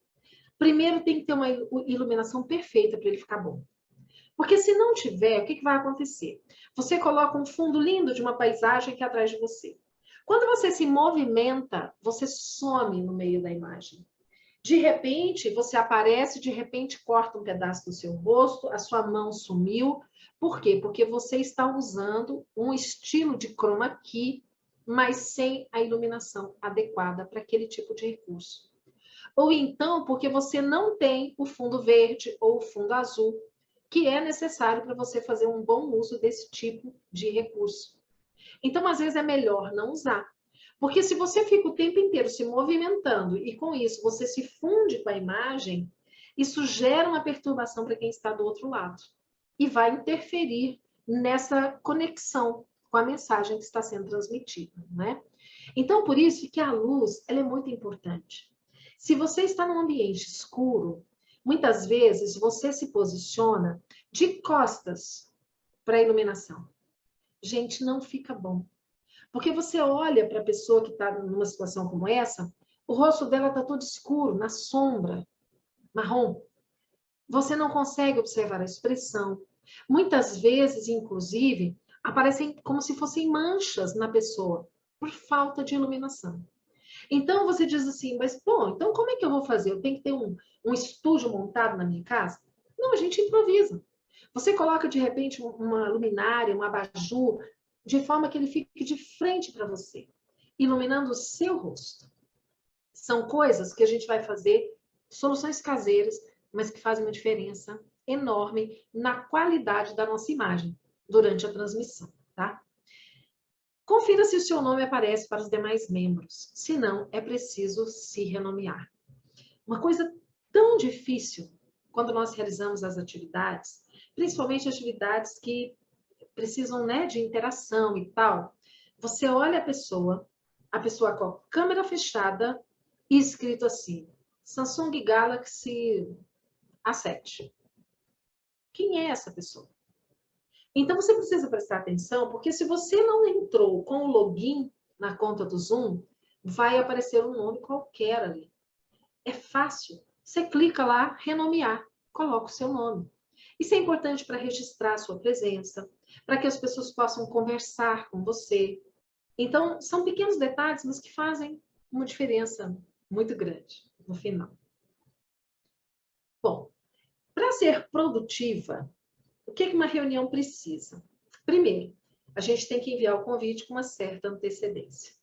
Primeiro, tem que ter uma iluminação perfeita para ele ficar bom. Porque se não tiver, o que vai acontecer? Você coloca um fundo lindo de uma paisagem que é atrás de você. Quando você se movimenta, você some no meio da imagem. De repente, você aparece, de repente corta um pedaço do seu rosto, a sua mão sumiu. Por quê? Porque você está usando um estilo de chroma key, mas sem a iluminação adequada para aquele tipo de recurso. Ou então, porque você não tem o fundo verde ou o fundo azul, que é necessário para você fazer um bom uso desse tipo de recurso. Então, às vezes, é melhor não usar. Porque se você fica o tempo inteiro se movimentando e com isso você se funde com a imagem, isso gera uma perturbação para quem está do outro lado e vai interferir nessa conexão com a mensagem que está sendo transmitida, né? Então, por isso que a luz, ela é muito importante. Se você está num ambiente escuro, muitas vezes você se posiciona de costas para a iluminação. Gente, não fica bom. Porque você olha para a pessoa que está numa situação como essa, o rosto dela está todo escuro, na sombra, marrom. Você não consegue observar a expressão. Muitas vezes, inclusive, aparecem como se fossem manchas na pessoa, por falta de iluminação. Então, você diz assim, mas, bom, então como é que eu vou fazer? Eu tenho que ter um estúdio montado na minha casa? Não, a gente improvisa. Você coloca, de repente, uma luminária, um abajur, de forma que ele fique de frente para você, iluminando o seu rosto. São coisas que a gente vai fazer, soluções caseiras, mas que fazem uma diferença enorme na qualidade da nossa imagem durante a transmissão, tá? Confira se o seu nome aparece para os demais membros. Se não, é preciso se renomear. Uma coisa tão difícil quando nós realizamos as atividades, principalmente atividades que precisam, né, de interação e tal. Você olha a pessoa com a câmera fechada e escrito assim, Samsung Galaxy A7. Quem é essa pessoa? Então, você precisa prestar atenção, porque se você não entrou com o login na conta do Zoom, vai aparecer um nome qualquer ali. É fácil. Você clica lá, renomear, coloca o seu nome. Isso é importante para registrar a sua presença, para que as pessoas possam conversar com você. Então, são pequenos detalhes, mas que fazem uma diferença muito grande no final. Bom, para ser produtiva, o que uma reunião precisa? Primeiro, a gente tem que enviar o convite com uma certa antecedência.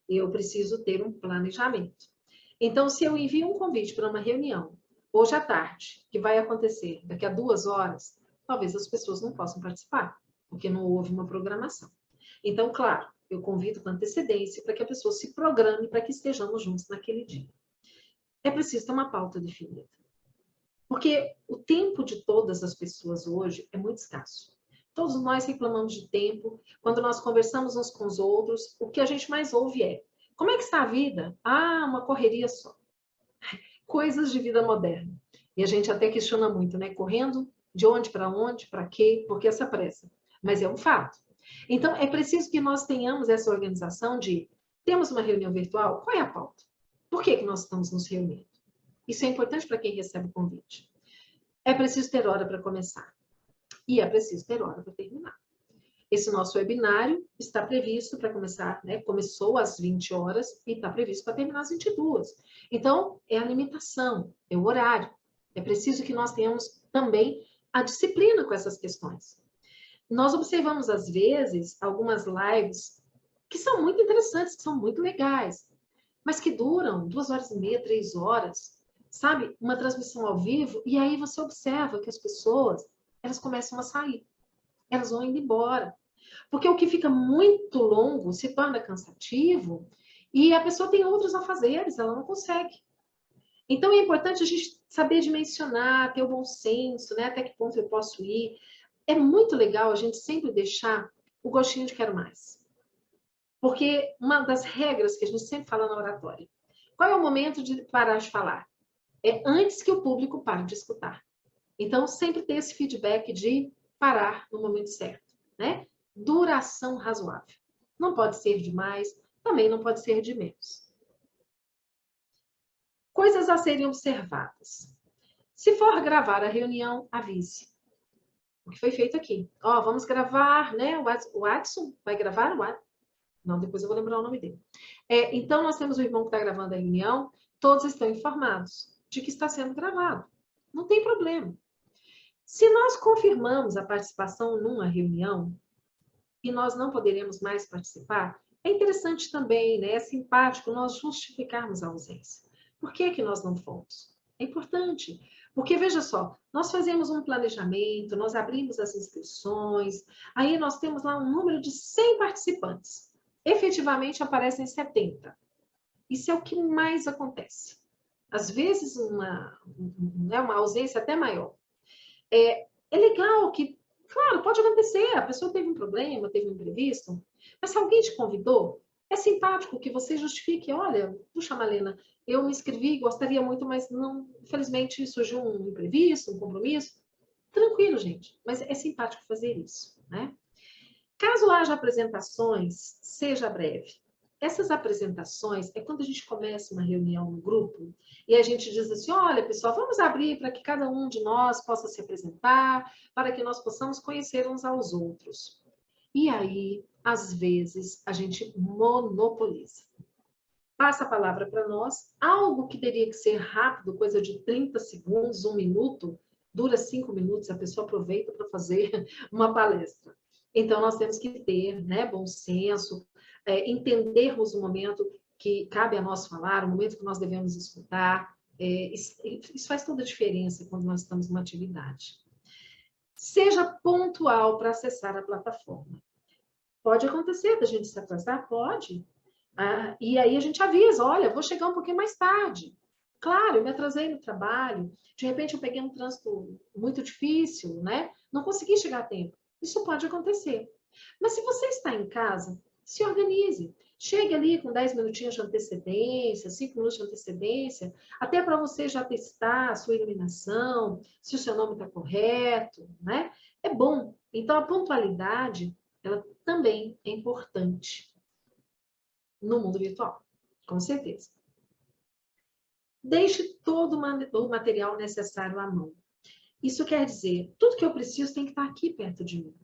Eu preciso ter um planejamento. Então, se eu envio um convite para uma reunião, hoje à tarde, que vai acontecer daqui a 2 horas, talvez as pessoas não possam participar, porque não houve uma programação. Então, claro, eu convido com antecedência para que a pessoa se programe para que estejamos juntos naquele dia. É preciso ter uma pauta definida. Porque o tempo de todas as pessoas hoje é muito escasso. Todos nós reclamamos de tempo. Quando nós conversamos uns com os outros, o que a gente mais ouve é: como é que está a vida? Ah, uma correria só. Coisas de vida moderna. E a gente até questiona muito, né? Correndo de onde, para quê, por que essa pressa? Mas é um fato. Então, é preciso que nós tenhamos essa organização de: temos uma reunião virtual, qual é a pauta? Por que nós estamos nos reunindo? Isso é importante para quem recebe o convite. É preciso ter hora para começar. E é preciso ter hora para terminar. Esse nosso webinário está previsto para começar, né? Começou às 20 horas e está previsto para terminar às 22. Então, é a limitação, é o horário. É preciso que nós tenhamos também a disciplina com essas questões. Nós observamos, às vezes, algumas lives que são muito interessantes, que são muito legais, mas que duram 2 horas e meia, 3 horas, sabe? Uma transmissão ao vivo, e aí você observa que as pessoas, elas começam a sair, elas vão indo embora. Porque o que fica muito longo se torna cansativo e a pessoa tem outros afazeres, ela não consegue. Então é importante a gente saber dimensionar, ter o bom senso, né? Até que ponto eu posso ir. É muito legal a gente sempre deixar o gostinho de quero mais. Porque uma das regras que a gente sempre fala na oratória, qual é o momento de parar de falar? É antes que o público pare de escutar. Então, sempre ter esse feedback de parar no momento certo, né? Duração razoável. Não pode ser de mais, também não pode ser de menos. Coisas a serem observadas. Se for gravar a reunião, avise. O que foi feito aqui? Ó, vamos gravar, né? O Watson vai gravar? Não, depois eu vou lembrar o nome dele. Então, nós temos o irmão que está gravando a reunião, todos estão informados de que está sendo gravado. Não tem problema. Se nós confirmamos a participação numa reunião e nós não poderemos mais participar, é interessante também, né, é simpático nós justificarmos a ausência. Por que que nós não fomos? É importante, porque veja só, nós fazemos um planejamento, nós abrimos as inscrições, aí nós temos lá um número de 100 participantes. Efetivamente aparecem 70. Isso é o que mais acontece. Às vezes uma ausência até maior. É legal que, claro, pode acontecer, a pessoa teve um problema, teve um imprevisto, mas se alguém te convidou, é simpático que você justifique, olha, puxa, Malena, eu me inscrevi, gostaria muito, mas não, infelizmente surgiu um imprevisto, um compromisso. Tranquilo, gente, mas é simpático fazer isso, né? Caso haja apresentações, seja breve. Essas apresentações é quando a gente começa uma reunião no grupo e a gente diz assim, olha, pessoal, vamos abrir para que cada um de nós possa se apresentar, para que nós possamos conhecer uns aos outros. E aí, às vezes, a gente monopoliza. Passa a palavra para nós, algo que teria que ser rápido, coisa de 30 segundos, 1 minuto, dura 5 minutos, a pessoa aproveita para fazer uma palestra. Então, nós temos que ter, né, bom senso, entendermos o momento que cabe a nós falar, o momento que nós devemos escutar. Isso faz toda a diferença quando nós estamos numa atividade. Seja pontual para acessar a plataforma. Pode acontecer da gente se atrasar? Pode. E aí a gente avisa, olha, vou chegar um pouquinho mais tarde. Claro, eu me atrasei no trabalho, de repente eu peguei um trânsito muito difícil, né? Não consegui chegar a tempo. Isso pode acontecer. Mas se você está em casa, se organize. Chegue ali com 10 minutinhos de antecedência, 5 minutos de antecedência, até para você já testar a sua iluminação, se o seu nome está correto, né? É bom. Então, a pontualidade, ela também é importante no mundo virtual, com certeza. Deixe todo o material necessário à mão. Isso quer dizer, tudo que eu preciso tem que estar aqui perto de mim,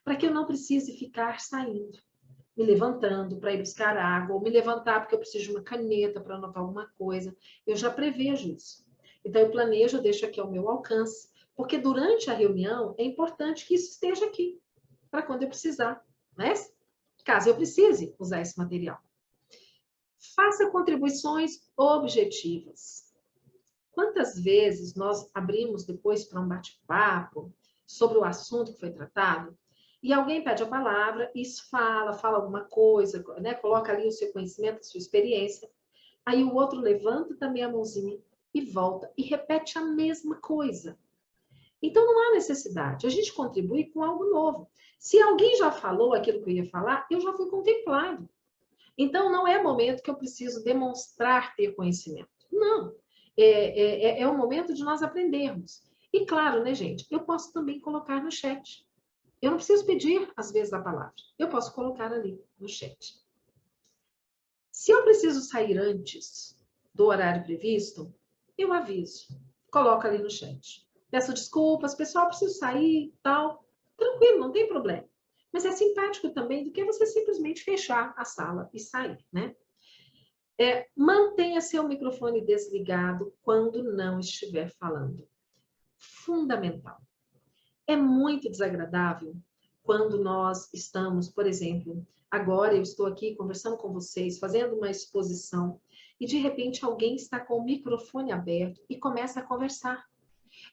para que eu não precise ficar saindo, me levantando para ir buscar água, ou me levantar porque eu preciso de uma caneta para anotar alguma coisa. Eu já prevejo isso. Então, eu planejo, eu deixo aqui ao meu alcance, porque durante a reunião é importante que isso esteja aqui, para quando eu precisar, né? Caso eu precise usar esse material. Faça contribuições objetivas. Quantas vezes nós abrimos depois para um bate-papo sobre o assunto que foi tratado e alguém pede a palavra, isso fala alguma coisa, né? Coloca ali o seu conhecimento, a sua experiência, aí o outro levanta também a mãozinha e volta e repete a mesma coisa. Então não há necessidade, a gente contribui com algo novo. Se alguém já falou aquilo que eu ia falar, eu já fui contemplado. Então, não é momento que eu preciso demonstrar ter conhecimento. Não. É o momento de nós aprendermos. E claro, né, gente? Eu posso também colocar no chat. Eu não preciso pedir, às vezes, a palavra. Eu posso colocar ali no chat. Se eu preciso sair antes do horário previsto, eu aviso. Coloco ali no chat. Peço desculpas, pessoal, preciso sair, tal. Tranquilo, não tem problema. Mas é simpático também do que você simplesmente fechar a sala e sair, né? Mantenha seu microfone desligado quando não estiver falando. Fundamental. É muito desagradável quando nós estamos, por exemplo, agora eu estou aqui conversando com vocês, fazendo uma exposição, e de repente alguém está com o microfone aberto e começa a conversar.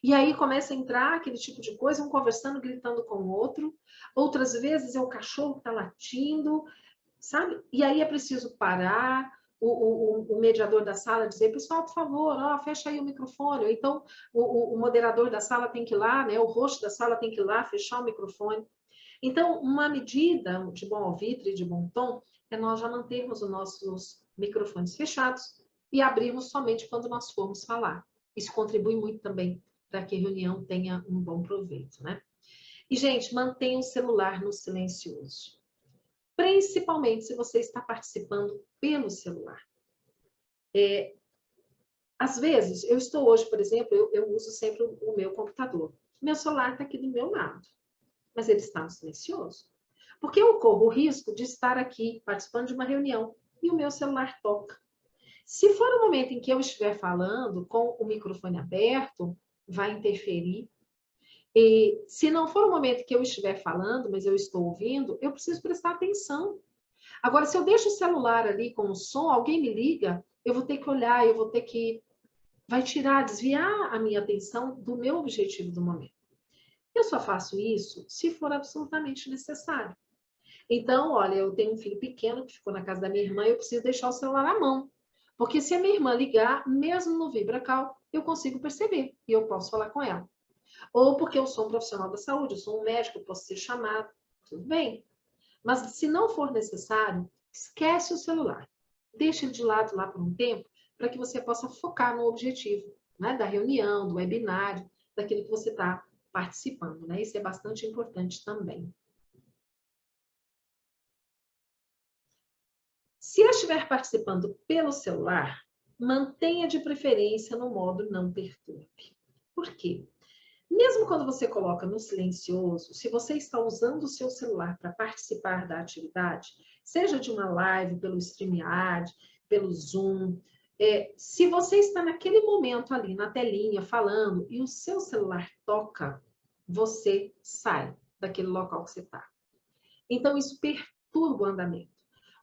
E aí começa a entrar aquele tipo de coisa, um conversando, gritando com o outro. Outras vezes é o cachorro que está latindo, sabe? E aí é preciso parar, o mediador da sala dizer, pessoal, por favor, fecha aí o microfone. Ou então, o moderador da sala tem que ir lá, né? O host da sala tem que ir lá, fechar o microfone. Então, uma medida de bom alvitre, de bom tom, é nós já mantermos os nossos microfones fechados e abrirmos somente quando nós formos falar. Isso contribui muito também para que a reunião tenha um bom proveito, né? E, gente, mantenha o celular no silencioso. Principalmente se você está participando pelo celular. Às vezes, eu estou hoje, por exemplo, eu uso sempre o meu computador. Meu celular está aqui do meu lado, mas ele está no silencioso. Porque eu corro o risco de estar aqui participando de uma reunião e o meu celular toca. Se for o momento em que eu estiver falando com o microfone aberto, vai interferir. E se não for o momento que eu estiver falando, mas eu estou ouvindo, eu preciso prestar atenção. Agora, se eu deixo o celular ali com o som, alguém me liga, eu vou ter que olhar, eu vou ter que... Vai tirar, desviar a minha atenção do meu objetivo do momento. Eu só faço isso se for absolutamente necessário. Então, olha, eu tenho um filho pequeno que ficou na casa da minha irmã e eu preciso deixar o celular à mão. Porque se a minha irmã ligar, mesmo no VibraCal, eu consigo perceber e eu posso falar com ela. Ou porque eu sou um profissional da saúde, eu sou um médico, eu posso ser chamado. Tudo bem. Mas se não for necessário, esquece o celular. Deixa ele de lado lá por um tempo, para que você possa focar no objetivo, né? Da reunião, do webinário, daquilo que você está participando, né? Isso é bastante importante também. Se eu estiver participando pelo celular, mantenha de preferência no modo não perturbe. Por quê? Mesmo quando você coloca no silencioso, se você está usando o seu celular para participar da atividade, seja de uma live, pelo StreamYard, pelo Zoom, se você está naquele momento ali na telinha falando e o seu celular toca, você sai daquele local que você está. Então, isso perturba o andamento.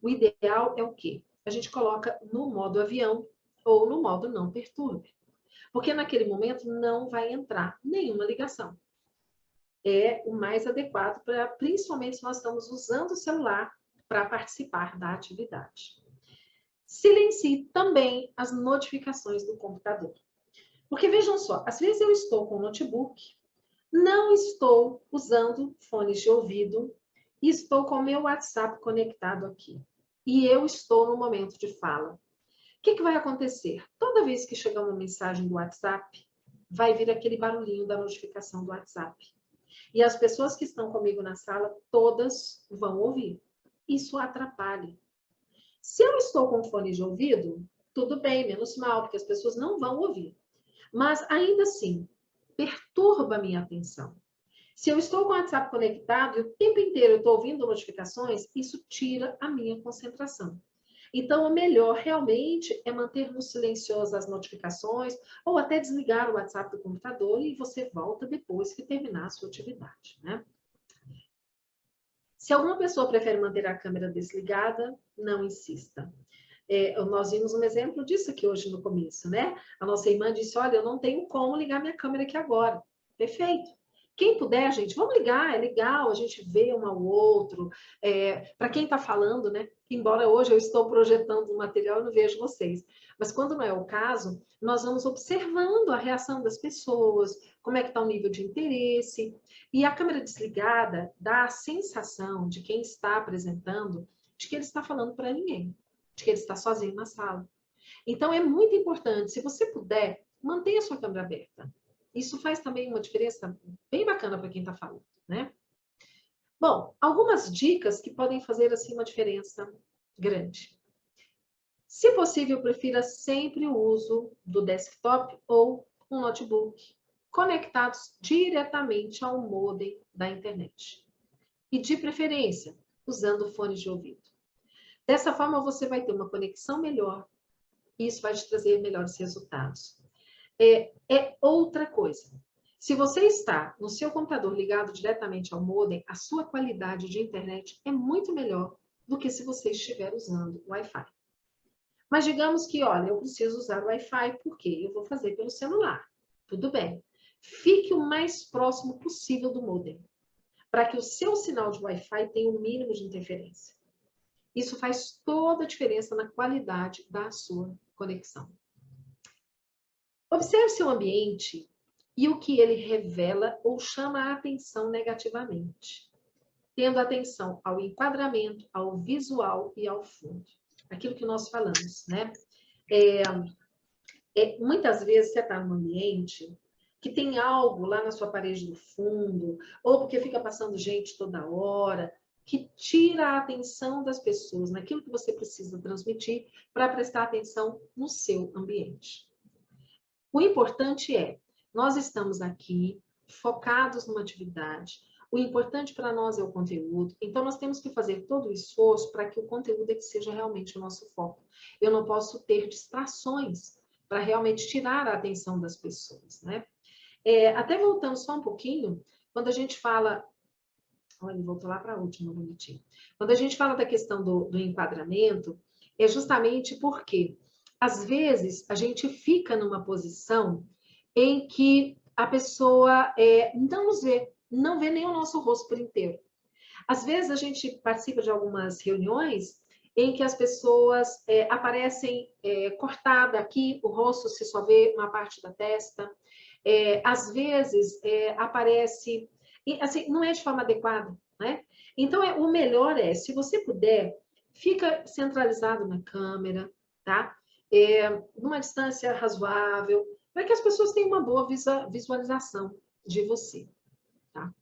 O ideal é o quê? A gente coloca no modo avião ou no modo não perturbe. Porque naquele momento não vai entrar nenhuma ligação. É o mais adequado para, principalmente se nós estamos usando o celular para participar da atividade. Silencie também as notificações do computador. Porque vejam só, às vezes eu estou com o notebook, não estou usando fones de ouvido e estou com o meu WhatsApp conectado aqui. E eu estou no momento de fala. O que vai acontecer? Toda vez que chegar uma mensagem do WhatsApp, vai vir aquele barulhinho da notificação do WhatsApp. E as pessoas que estão comigo na sala, todas vão ouvir. Isso atrapalha. Se eu estou com fone de ouvido, tudo bem, menos mal, porque as pessoas não vão ouvir. Mas ainda assim, perturba a minha atenção. Se eu estou com o WhatsApp conectado e o tempo inteiro eu estou ouvindo notificações, isso tira a minha concentração. Então, o melhor realmente é manter no silencioso as notificações ou até desligar o WhatsApp do computador e você volta depois que terminar a sua atividade, né? Se alguma pessoa prefere manter a câmera desligada, não insista. Nós vimos um exemplo disso aqui hoje no começo, né? A nossa irmã disse, olha, eu não tenho como ligar minha câmera aqui agora. Perfeito. Quem puder, gente, vamos ligar, é legal, a gente vê um ao outro. Para quem está falando, né? Embora hoje eu estou projetando um material, eu não vejo vocês. Mas quando não é o caso, nós vamos observando a reação das pessoas, como é que está o nível de interesse. E a câmera desligada dá a sensação de quem está apresentando de que ele está falando para ninguém, de que ele está sozinho na sala. Então, é muito importante, se você puder, mantenha a sua câmera aberta. Isso faz também uma diferença bem bacana para quem está falando, né? Bom, algumas dicas que podem fazer, assim, uma diferença grande. Se possível, prefira sempre o uso do desktop ou um notebook conectados diretamente ao modem da internet. E, de preferência, usando fones de ouvido. Dessa forma, você vai ter uma conexão melhor e isso vai te trazer melhores resultados. Outra coisa. Se você está no seu computador ligado diretamente ao modem, a sua qualidade de internet é muito melhor do que se você estiver usando o Wi-Fi. Mas digamos que, olha, eu preciso usar o Wi-Fi porque eu vou fazer pelo celular. Tudo bem. Fique o mais próximo possível do modem, para que o seu sinal de Wi-Fi tenha o mínimo de interferência. Isso faz toda a diferença na qualidade da sua conexão. Observe seu ambiente e o que ele revela ou chama a atenção negativamente, tendo atenção ao enquadramento, ao visual e ao fundo. Aquilo que nós falamos, né? Muitas vezes você está num ambiente que tem algo lá na sua parede do fundo, ou porque fica passando gente toda hora, que tira a atenção das pessoas naquilo que você precisa transmitir para prestar atenção no seu ambiente. O importante é, nós estamos aqui focados numa atividade, o importante para nós é o conteúdo, então nós temos que fazer todo o esforço para que o conteúdo é que seja realmente o nosso foco. Eu não posso ter distrações para realmente tirar a atenção das pessoas, né? Até voltando só um pouquinho, quando a gente fala... Olha, voltou lá para a última, bonitinho. Quando a gente fala da questão do enquadramento, é justamente porque, às vezes, a gente fica numa posição em que a pessoa não nos vê, não vê nem o nosso rosto por inteiro. Às vezes, a gente participa de algumas reuniões em que as pessoas aparecem cortada aqui, o rosto se só vê uma parte da testa. Às vezes, aparece... E, assim, não é de forma adequada, né? Então, o melhor se você puder, fica centralizado na câmera, tá? Numa distância razoável, para que as pessoas tenham uma boa visualização de você, tá?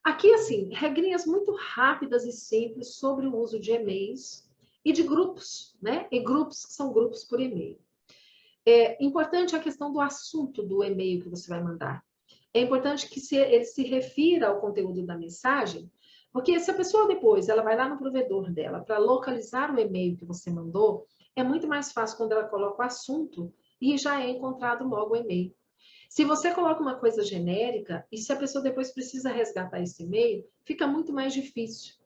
Aqui, assim, regrinhas muito rápidas e simples sobre o uso de e-mails e de grupos, né? E grupos que são grupos por e-mail. Importante a questão do assunto do e-mail que você vai mandar. É importante que ele se refira ao conteúdo da mensagem, porque se a pessoa depois ela vai lá no provedor dela para localizar o e-mail que você mandou, é muito mais fácil quando ela coloca o assunto e já é encontrado logo o e-mail. Se você coloca uma coisa genérica e se a pessoa depois precisa resgatar esse e-mail, fica muito mais difícil.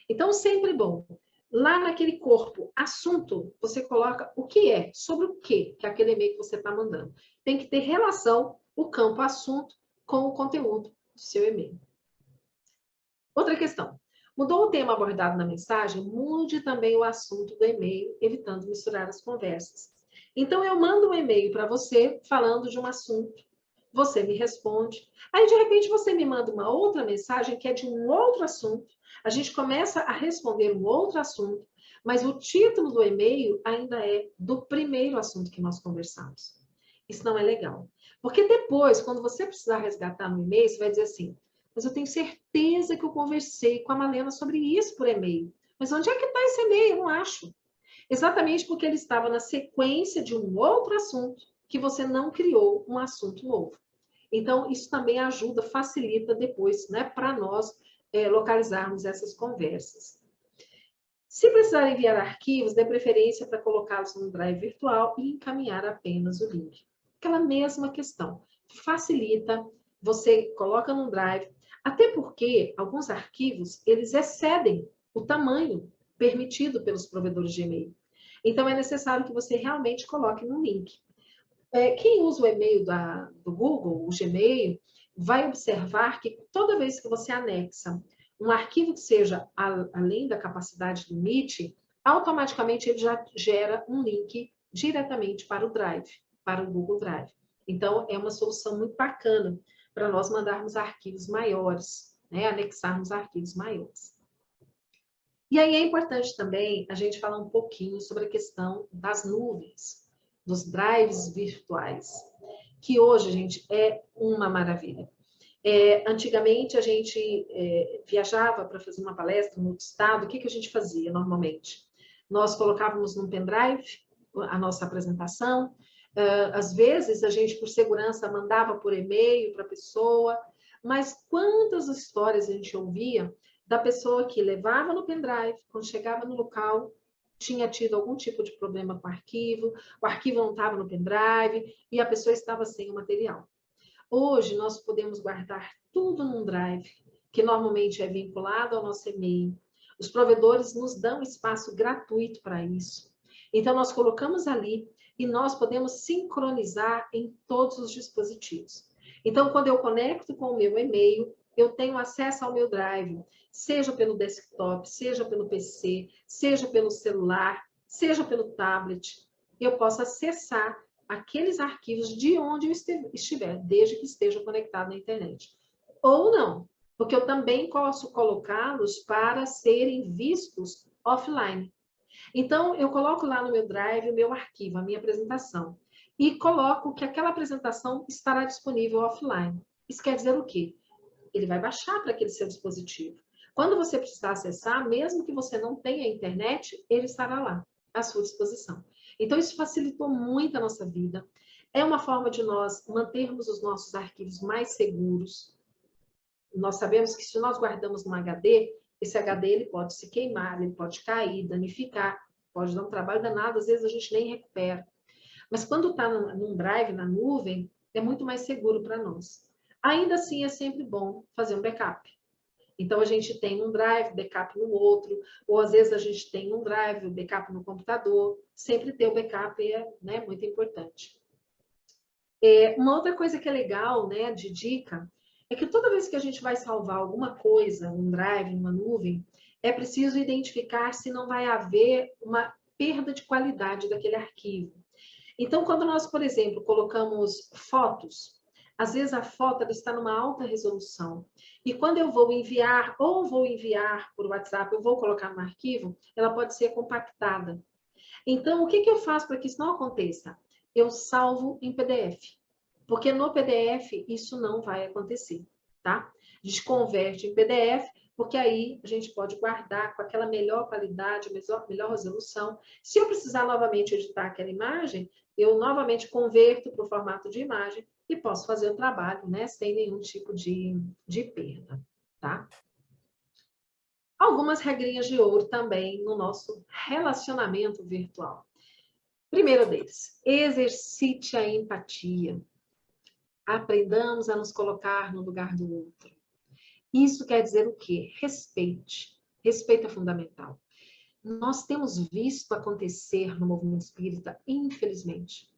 Então, sempre bom. Lá naquele corpo, assunto, você coloca o que é, sobre o que aquele e-mail que você está mandando. Tem que ter relação, o campo assunto, com o conteúdo do seu e-mail. Outra questão. Mudou o tema abordado na mensagem? Mude também o assunto do e-mail, evitando misturar as conversas. Então, eu mando um e-mail para você falando de um assunto, você me responde. Aí, de repente, você me manda uma outra mensagem que é de um outro assunto. A gente começa a responder um outro assunto, mas o título do e-mail ainda é do primeiro assunto que nós conversamos. Isso não é legal. Porque depois, quando você precisar resgatar no e-mail, você vai dizer assim: mas eu tenho certeza que eu conversei com a Malena sobre isso por e-mail. Mas onde é que está esse e-mail? Eu não acho. Exatamente porque ele estava na sequência de um outro assunto que você não criou um assunto novo. Então, isso também ajuda, facilita depois, né, para nós localizarmos essas conversas. Se precisar enviar arquivos, dê preferência para colocá-los no drive virtual e encaminhar apenas o link. Aquela mesma questão. Facilita, você coloca no drive, até porque alguns arquivos, eles excedem o tamanho permitido pelos provedores de e-mail. Então, é necessário que você realmente coloque no link. Quem usa o e-mail do Google, o Gmail, vai observar que toda vez que você anexa um arquivo que seja além da capacidade do Meet, automaticamente ele já gera um link diretamente para o Drive, para o Google Drive. Então, é uma solução muito bacana para nós mandarmos arquivos maiores, né? Anexarmos arquivos maiores. E aí é importante também a gente falar um pouquinho sobre a questão das nuvens, dos drives virtuais, que hoje, gente, é uma maravilha. Antigamente, a gente viajava para fazer uma palestra no outro estado, o que a gente fazia normalmente? Nós colocávamos num pendrive a nossa apresentação, às vezes a gente, por segurança, mandava por e-mail para a pessoa, mas quantas histórias a gente ouvia da pessoa que levava no pendrive, quando chegava no local, tinha tido algum tipo de problema com o arquivo não estava no pendrive e a pessoa estava sem o material. Hoje, nós podemos guardar tudo num drive, que normalmente é vinculado ao nosso e-mail. Os provedores nos dão espaço gratuito para isso. Então, nós colocamos ali e nós podemos sincronizar em todos os dispositivos. Então, quando eu conecto com o meu e-mail, eu tenho acesso ao meu drive, seja pelo desktop, seja pelo PC, seja pelo celular, seja pelo tablet. Eu posso acessar aqueles arquivos de onde eu estiver, desde que esteja conectado na internet. Ou não, porque eu também posso colocá-los para serem vistos offline. Então, eu coloco lá no meu drive o meu arquivo, a minha apresentação, e coloco que aquela apresentação estará disponível offline. Isso quer dizer o quê? Ele vai baixar para aquele seu dispositivo. Quando você precisar acessar, mesmo que você não tenha internet, ele estará lá, à sua disposição. Então, isso facilitou muito a nossa vida. É uma forma de nós mantermos os nossos arquivos mais seguros. Nós sabemos que se nós guardamos num HD, esse HD ele pode se queimar, ele pode cair, danificar, pode dar um trabalho danado, às vezes a gente nem recupera. Mas quando está num drive, na nuvem, é muito mais seguro para nós. Ainda assim, é sempre bom fazer um backup. Então, a gente tem um drive, backup no outro, ou às vezes a gente tem um drive, backup no computador. Sempre ter o backup é, né, muito importante. Uma outra coisa que é legal, né, de dica, é que toda vez que a gente vai salvar alguma coisa, um drive, uma nuvem, é preciso identificar se não vai haver uma perda de qualidade daquele arquivo. Então, quando nós, por exemplo, colocamos fotos, às vezes a foto ela está numa alta resolução. E quando eu vou enviar, ou vou enviar por WhatsApp, eu vou colocar no arquivo, ela pode ser compactada. Então, o que eu faço para que isso não aconteça? Eu salvo em PDF. Porque no PDF isso não vai acontecer, tá? A gente converte em PDF, porque aí a gente pode guardar com aquela melhor qualidade, melhor resolução. Se eu precisar novamente editar aquela imagem, eu novamente converto para o formato de imagem e posso fazer o trabalho, né? Sem nenhum tipo de perda, tá? Algumas regrinhas de ouro também no nosso relacionamento virtual. Primeiro deles, exercite a empatia. Aprendamos a nos colocar no lugar do outro. Isso quer dizer o quê? Respeite. Respeito é fundamental. Nós temos visto acontecer no movimento espírita, infelizmente,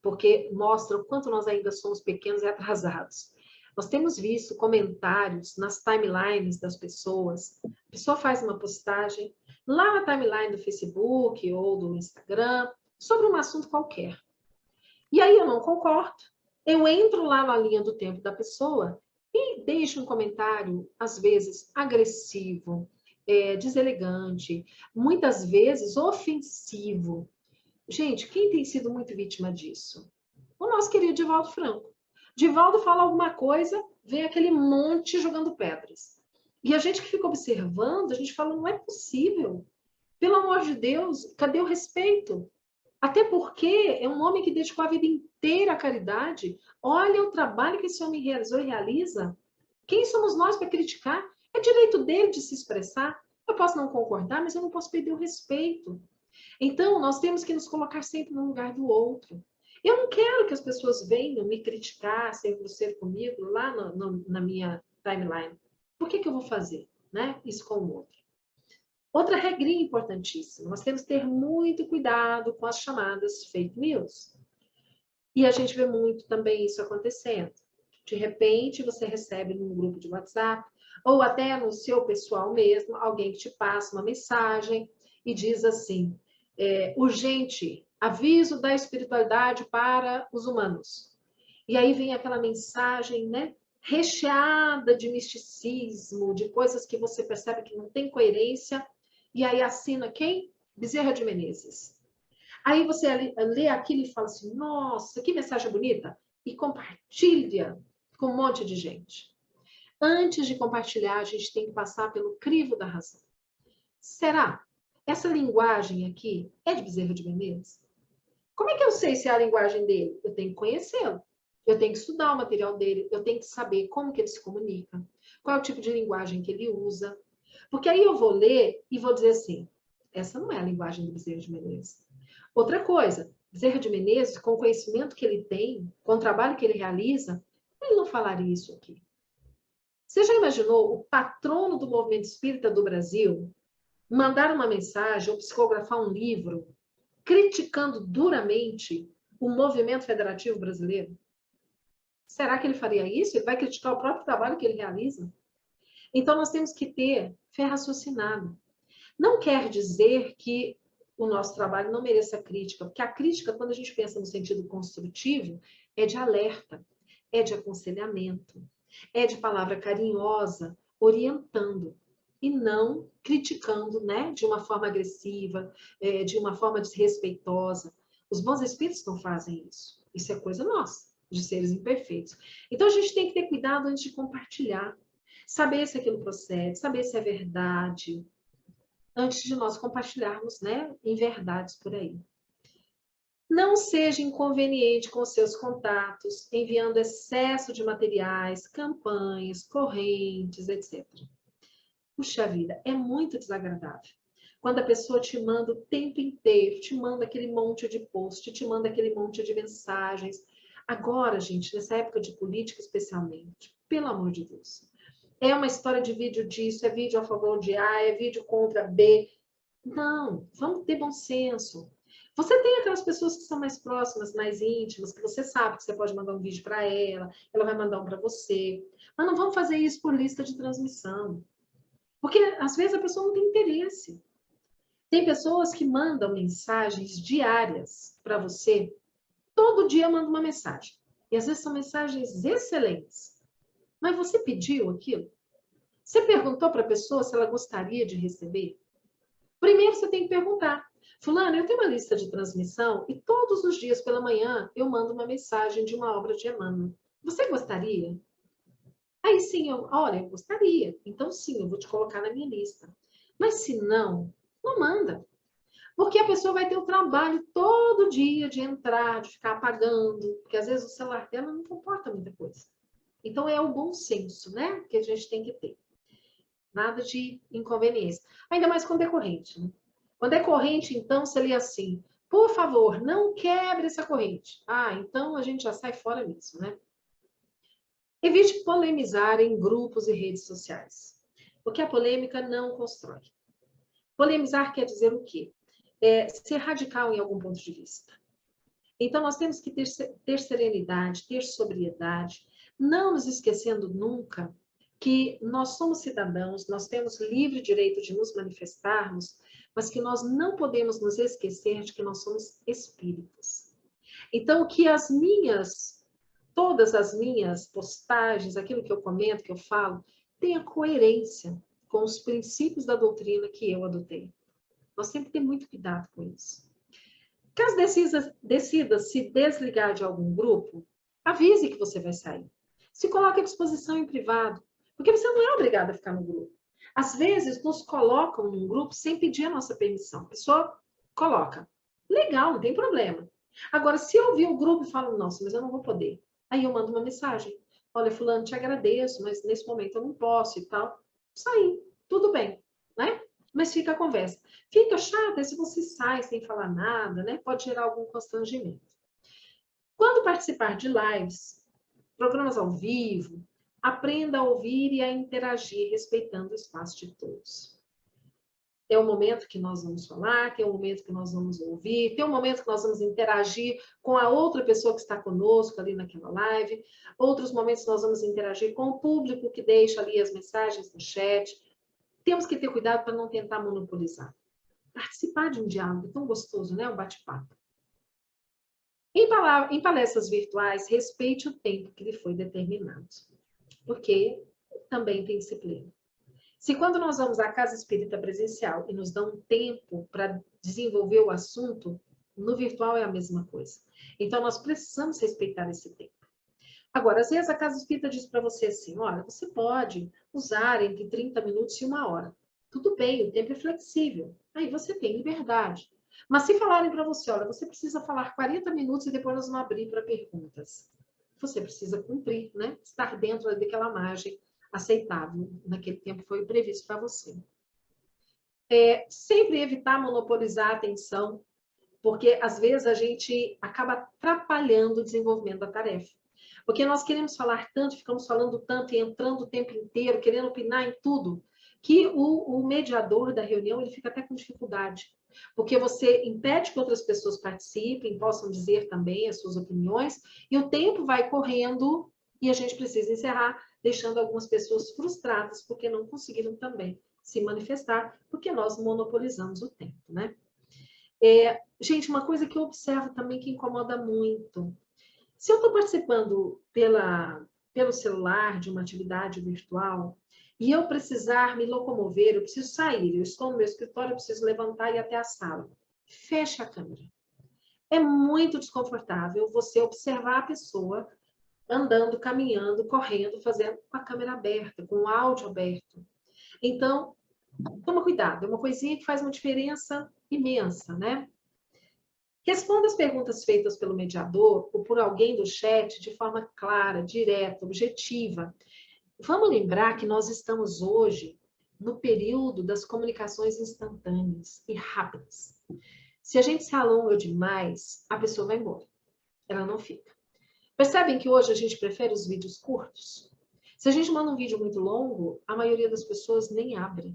porque mostra o quanto nós ainda somos pequenos e atrasados. Nós temos visto comentários nas timelines das pessoas. A pessoa faz uma postagem lá na timeline do Facebook ou do Instagram sobre um assunto qualquer. E aí eu não concordo. Eu entro lá na linha do tempo da pessoa e deixo um comentário, às vezes, agressivo, deselegante, muitas vezes ofensivo. Gente, quem tem sido muito vítima disso? O nosso querido Divaldo Franco. Divaldo fala alguma coisa, vem aquele monte jogando pedras. E a gente que fica observando, a gente fala, não é possível. Pelo amor de Deus, cadê o respeito? Até porque é um homem que dedicou a vida inteira à caridade. Olha o trabalho que esse homem realizou e realiza. Quem somos nós para criticar? É direito dele de se expressar. Eu posso não concordar, mas eu não posso perder o respeito. Então, nós temos que nos colocar sempre no lugar do outro. Eu não quero que as pessoas venham me criticar, ser grosseiro comigo, lá na minha timeline. Por que eu vou fazer, né, isso com o outro? Outra regrinha importantíssima, nós temos que ter muito cuidado com as chamadas fake news. E a gente vê muito também isso acontecendo. De repente, você recebe num grupo de WhatsApp, ou até no seu pessoal mesmo, alguém que te passa uma mensagem e diz assim, urgente, aviso da espiritualidade para os humanos. E aí vem aquela mensagem, né, recheada de misticismo, de coisas que você percebe que não tem coerência, e aí assina quem? Bezerra de Menezes. Aí você lê aquilo e fala assim, nossa, que mensagem bonita, e compartilha com um monte de gente. Antes de compartilhar, a gente tem que passar pelo crivo da razão. Será? Essa linguagem aqui é de Bezerra de Menezes? Como é que eu sei se é a linguagem dele? Eu tenho que conhecê-lo. Eu tenho que estudar o material dele, eu tenho que saber como que ele se comunica, qual é o tipo de linguagem que ele usa. Porque aí eu vou ler e vou dizer assim, essa não é a linguagem do Bezerra de Menezes. Outra coisa, Bezerra de Menezes, com o conhecimento que ele tem, com o trabalho que ele realiza, ele não falaria isso aqui. Você já imaginou o patrono do movimento espírita do Brasil mandar uma mensagem ou psicografar um livro criticando duramente o movimento federativo brasileiro? Será que ele faria isso? Ele vai criticar o próprio trabalho que ele realiza? Então, nós temos que ter fé raciocinada. Não quer dizer que o nosso trabalho não mereça crítica, porque a crítica, quando a gente pensa no sentido construtivo, é de alerta, é de aconselhamento, é de palavra carinhosa, orientando, e não criticando, né, de uma forma agressiva, de uma forma desrespeitosa. Os bons espíritos não fazem isso. Isso é coisa nossa, de seres imperfeitos. Então, a gente tem que ter cuidado antes de compartilhar, saber se aquilo procede, saber se é verdade, antes de nós compartilharmos, né, em verdades por aí. Não seja inconveniente com seus contatos, enviando excesso de materiais, campanhas, correntes, etc. Puxa vida, é muito desagradável. Quando a pessoa te manda o tempo inteiro, te manda aquele monte de post, te manda aquele monte de mensagens. Agora, gente, nessa época de política especialmente, pelo amor de Deus, é uma história de vídeo disso, é vídeo a favor de A, é vídeo contra B. Não, vamos ter bom senso. Você tem aquelas pessoas que são mais próximas, mais íntimas, que você sabe que você pode mandar um vídeo para ela vai mandar um para você. Mas não vamos fazer isso por lista de transmissão. Porque às vezes a pessoa não tem interesse. Tem pessoas que mandam mensagens diárias para você. Todo dia manda uma mensagem. E às vezes são mensagens excelentes. Mas você pediu aquilo? Você perguntou para a pessoa se ela gostaria de receber? Primeiro você tem que perguntar. Fulano, eu tenho uma lista de transmissão e todos os dias pela manhã eu mando uma mensagem de uma obra de Emmanuel. Você gostaria? Aí sim, olha, eu gostaria. Então sim, eu vou te colocar na minha lista. Mas se não, não manda. Porque a pessoa vai ter o trabalho todo dia de entrar, de ficar apagando, porque às vezes o celular dela não comporta muita coisa. Então é o bom senso, né, que a gente tem que ter. Nada de inconveniência. Ainda mais quando é corrente, né? Quando é corrente, então, você lê assim, por favor, não quebre essa corrente. Ah, então a gente já sai fora disso, né? Evite polemizar em grupos e redes sociais. Porque a polêmica não constrói. Polemizar quer dizer o quê? Ser radical em algum ponto de vista. Então, nós temos que ter serenidade, ter sobriedade, não nos esquecendo nunca que nós somos cidadãos, nós temos livre direito de nos manifestarmos, mas que nós não podemos nos esquecer de que nós somos espíritos. Então, que todas as minhas postagens, aquilo que eu comento, que eu falo, tenha coerência com os princípios da doutrina que eu adotei. Nós temos que ter muito cuidado com isso. Caso decida se desligar de algum grupo, avise que você vai sair. Se coloque à disposição em privado, porque você não é obrigado a ficar no grupo. Às vezes, nos colocam num grupo sem pedir a nossa permissão. A pessoa coloca. Legal, não tem problema. Agora, se eu ouvir o grupo e falo, nossa, mas eu não vou poder. Aí eu mando uma mensagem. Olha, fulano, te agradeço, mas nesse momento eu não posso e tal. Sair, tudo bem, né? Mas fica a conversa. Fica chata se você sai sem falar nada, né? Pode gerar algum constrangimento. Quando participar de lives, programas ao vivo, aprenda a ouvir e a interagir, respeitando o espaço de todos. Tem um momento que nós vamos falar, tem um momento que nós vamos ouvir, tem um momento que nós vamos interagir com a outra pessoa que está conosco ali naquela live, outros momentos nós vamos interagir com o público que deixa ali as mensagens no chat. Temos que ter cuidado para não tentar monopolizar. Participar de um diálogo tão gostoso, né? Um bate-papo. Em palestras virtuais, respeite o tempo que lhe foi determinado, porque também tem disciplina. Se quando nós vamos à casa espírita presencial e nos dão um tempo para desenvolver o assunto, no virtual é a mesma coisa. Então, nós precisamos respeitar esse tempo. Agora, às vezes a casa espírita diz para você assim, olha, você pode usar entre 30 minutos e 1 hora. Tudo bem, o tempo é flexível. Aí você tem liberdade. Mas se falarem para você, olha, você precisa falar 40 minutos e depois nós vamos abrir para perguntas. Você precisa cumprir, né? Estar dentro daquela margem aceitável. Naquele tempo foi previsto para você. Sempre evitar monopolizar a atenção, porque às vezes a gente acaba atrapalhando o desenvolvimento da tarefa. Porque nós queremos falar tanto, ficamos falando tanto e entrando o tempo inteiro, querendo opinar em tudo, que o mediador da reunião ele fica até com dificuldade. Porque você impede que outras pessoas participem, possam dizer também as suas opiniões, e o tempo vai correndo e a gente precisa encerrar, deixando algumas pessoas frustradas porque não conseguiram também se manifestar, porque nós monopolizamos o tempo, né? Gente, uma coisa que eu observo também que incomoda muito. Se eu estou participando pelo celular de uma atividade virtual e eu precisar me locomover, eu preciso sair, eu estou no meu escritório, eu preciso levantar e ir até a sala. Feche a câmera. É muito desconfortável você observar a pessoa andando, caminhando, correndo, fazendo com a câmera aberta, com o áudio aberto. Então, toma cuidado, é uma coisinha que faz uma diferença imensa, né? Responda as perguntas feitas pelo mediador ou por alguém do chat de forma clara, direta, objetiva. Vamos lembrar que nós estamos hoje no período das comunicações instantâneas e rápidas. Se a gente se alonga demais, a pessoa vai embora. Ela não fica. Percebem que hoje a gente prefere os vídeos curtos? Se a gente manda um vídeo muito longo, a maioria das pessoas nem abre.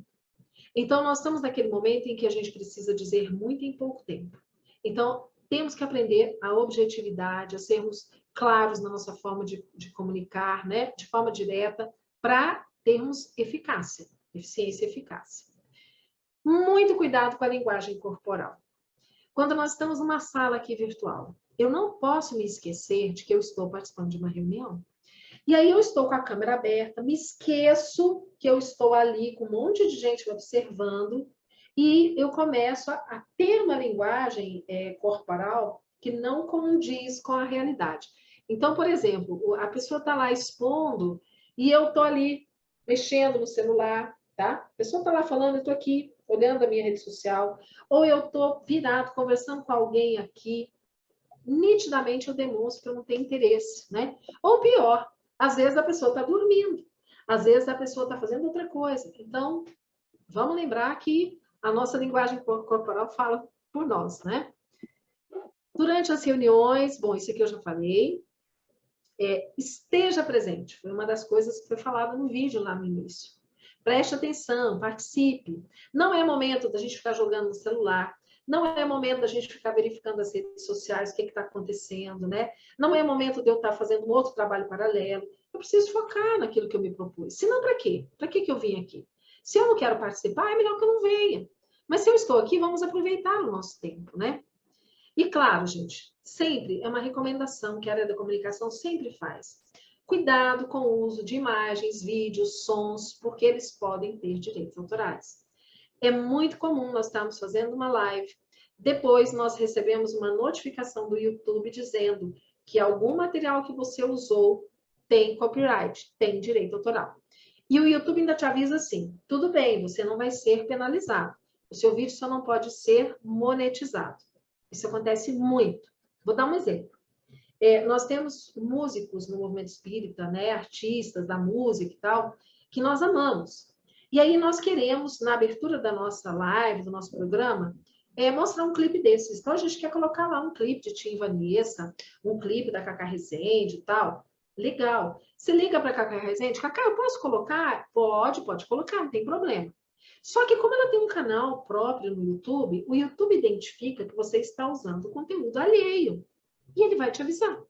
Então, nós estamos naquele momento em que a gente precisa dizer muito em pouco tempo. Então, temos que aprender a objetividade, a sermos claros na nossa forma de comunicar, né? De forma direta, para termos eficácia, eficiência e eficácia. Muito cuidado com a linguagem corporal. Quando nós estamos numa sala aqui virtual, eu não posso me esquecer de que eu estou participando de uma reunião. E aí eu estou com a câmera aberta, me esqueço que eu estou ali com um monte de gente me observando e eu começo a ter uma linguagem corporal que não condiz com a realidade. Então, por exemplo, a pessoa está lá expondo e eu estou ali mexendo no celular, tá? A pessoa está lá falando, eu estou aqui olhando a minha rede social, ou eu estou virado conversando com alguém aqui, nitidamente eu demonstro que eu não tenho interesse, né? Ou pior, às vezes a pessoa está dormindo, às vezes a pessoa está fazendo outra coisa. Então, vamos lembrar que a nossa linguagem corporal fala por nós, né? Durante as reuniões, bom, isso aqui eu já falei, esteja presente. Foi uma das coisas que foi falada no vídeo lá no início. Preste atenção, participe. Não é momento da gente ficar jogando no celular. Não é momento da gente ficar verificando as redes sociais, o que está acontecendo, né? Não é momento de eu estar fazendo um outro trabalho paralelo. Eu preciso focar naquilo que eu me propus. Se não, para quê? Para que eu vim aqui? Se eu não quero participar, é melhor que eu não venha. Mas se eu estou aqui, vamos aproveitar o nosso tempo, né? E claro, gente, sempre é uma recomendação que a área da comunicação sempre faz. Cuidado com o uso de imagens, vídeos, sons, porque eles podem ter direitos autorais. É muito comum nós estarmos fazendo uma live, depois nós recebemos uma notificação do YouTube dizendo que algum material que você usou tem copyright, tem direito autoral. E o YouTube ainda te avisa assim, tudo bem, você não vai ser penalizado, o seu vídeo só não pode ser monetizado. Isso acontece muito. Vou dar um exemplo. Nós temos músicos no movimento espírita, né, artistas da música e tal, que nós amamos. E aí nós queremos, na abertura da nossa live, do nosso programa, mostrar um clipe desses. Então a gente quer colocar lá um clipe de Tim Vanessa, um clipe da Cacá Rezende e tal. Legal. Você liga para a Cacá Rezende, Cacá, eu posso colocar? Pode colocar, não tem problema. Só que como ela tem um canal próprio no YouTube, o YouTube identifica que você está usando conteúdo alheio. E ele vai te avisar.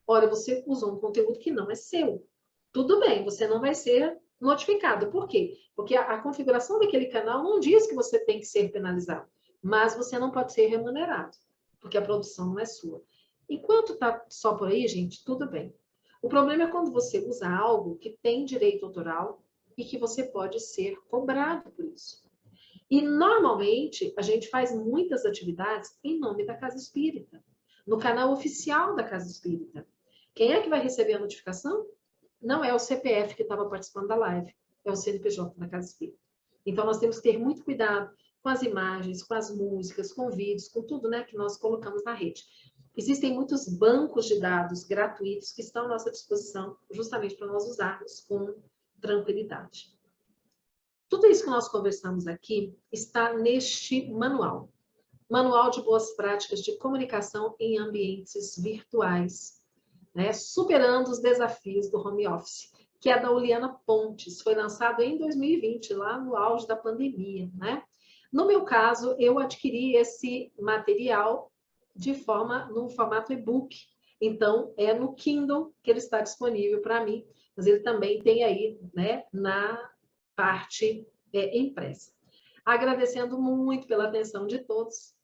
Olha, você usou um conteúdo que não é seu. Tudo bem, você não vai ser notificado. Por quê? Porque a configuração daquele canal não diz que você tem que ser penalizado, mas você não pode ser remunerado, porque a produção não é sua. Enquanto está só por aí, gente, tudo bem. O problema é quando você usa algo que tem direito autoral e que você pode ser cobrado por isso. E, normalmente, a gente faz muitas atividades em nome da Casa Espírita, no canal oficial da Casa Espírita. Quem é que vai receber a notificação? Não é o CPF que estava participando da live, é o CNPJ da Casa Espírita. Então, nós temos que ter muito cuidado com as imagens, com as músicas, com vídeos, com tudo, né, que nós colocamos na rede. Existem muitos bancos de dados gratuitos que estão à nossa disposição, justamente para nós usarmos com tranquilidade. Tudo isso que nós conversamos aqui está neste manual. Manual de Boas Práticas de Comunicação em Ambientes Virtuais, né? Superando os desafios do home office, que é da Uliana Pontes, foi lançado em 2020, lá no auge da pandemia, né? No meu caso, eu adquiri esse material no formato e-book. Então, é no Kindle que ele está disponível para mim, mas ele também tem aí, né, na parte impressa. Agradecendo muito pela atenção de todos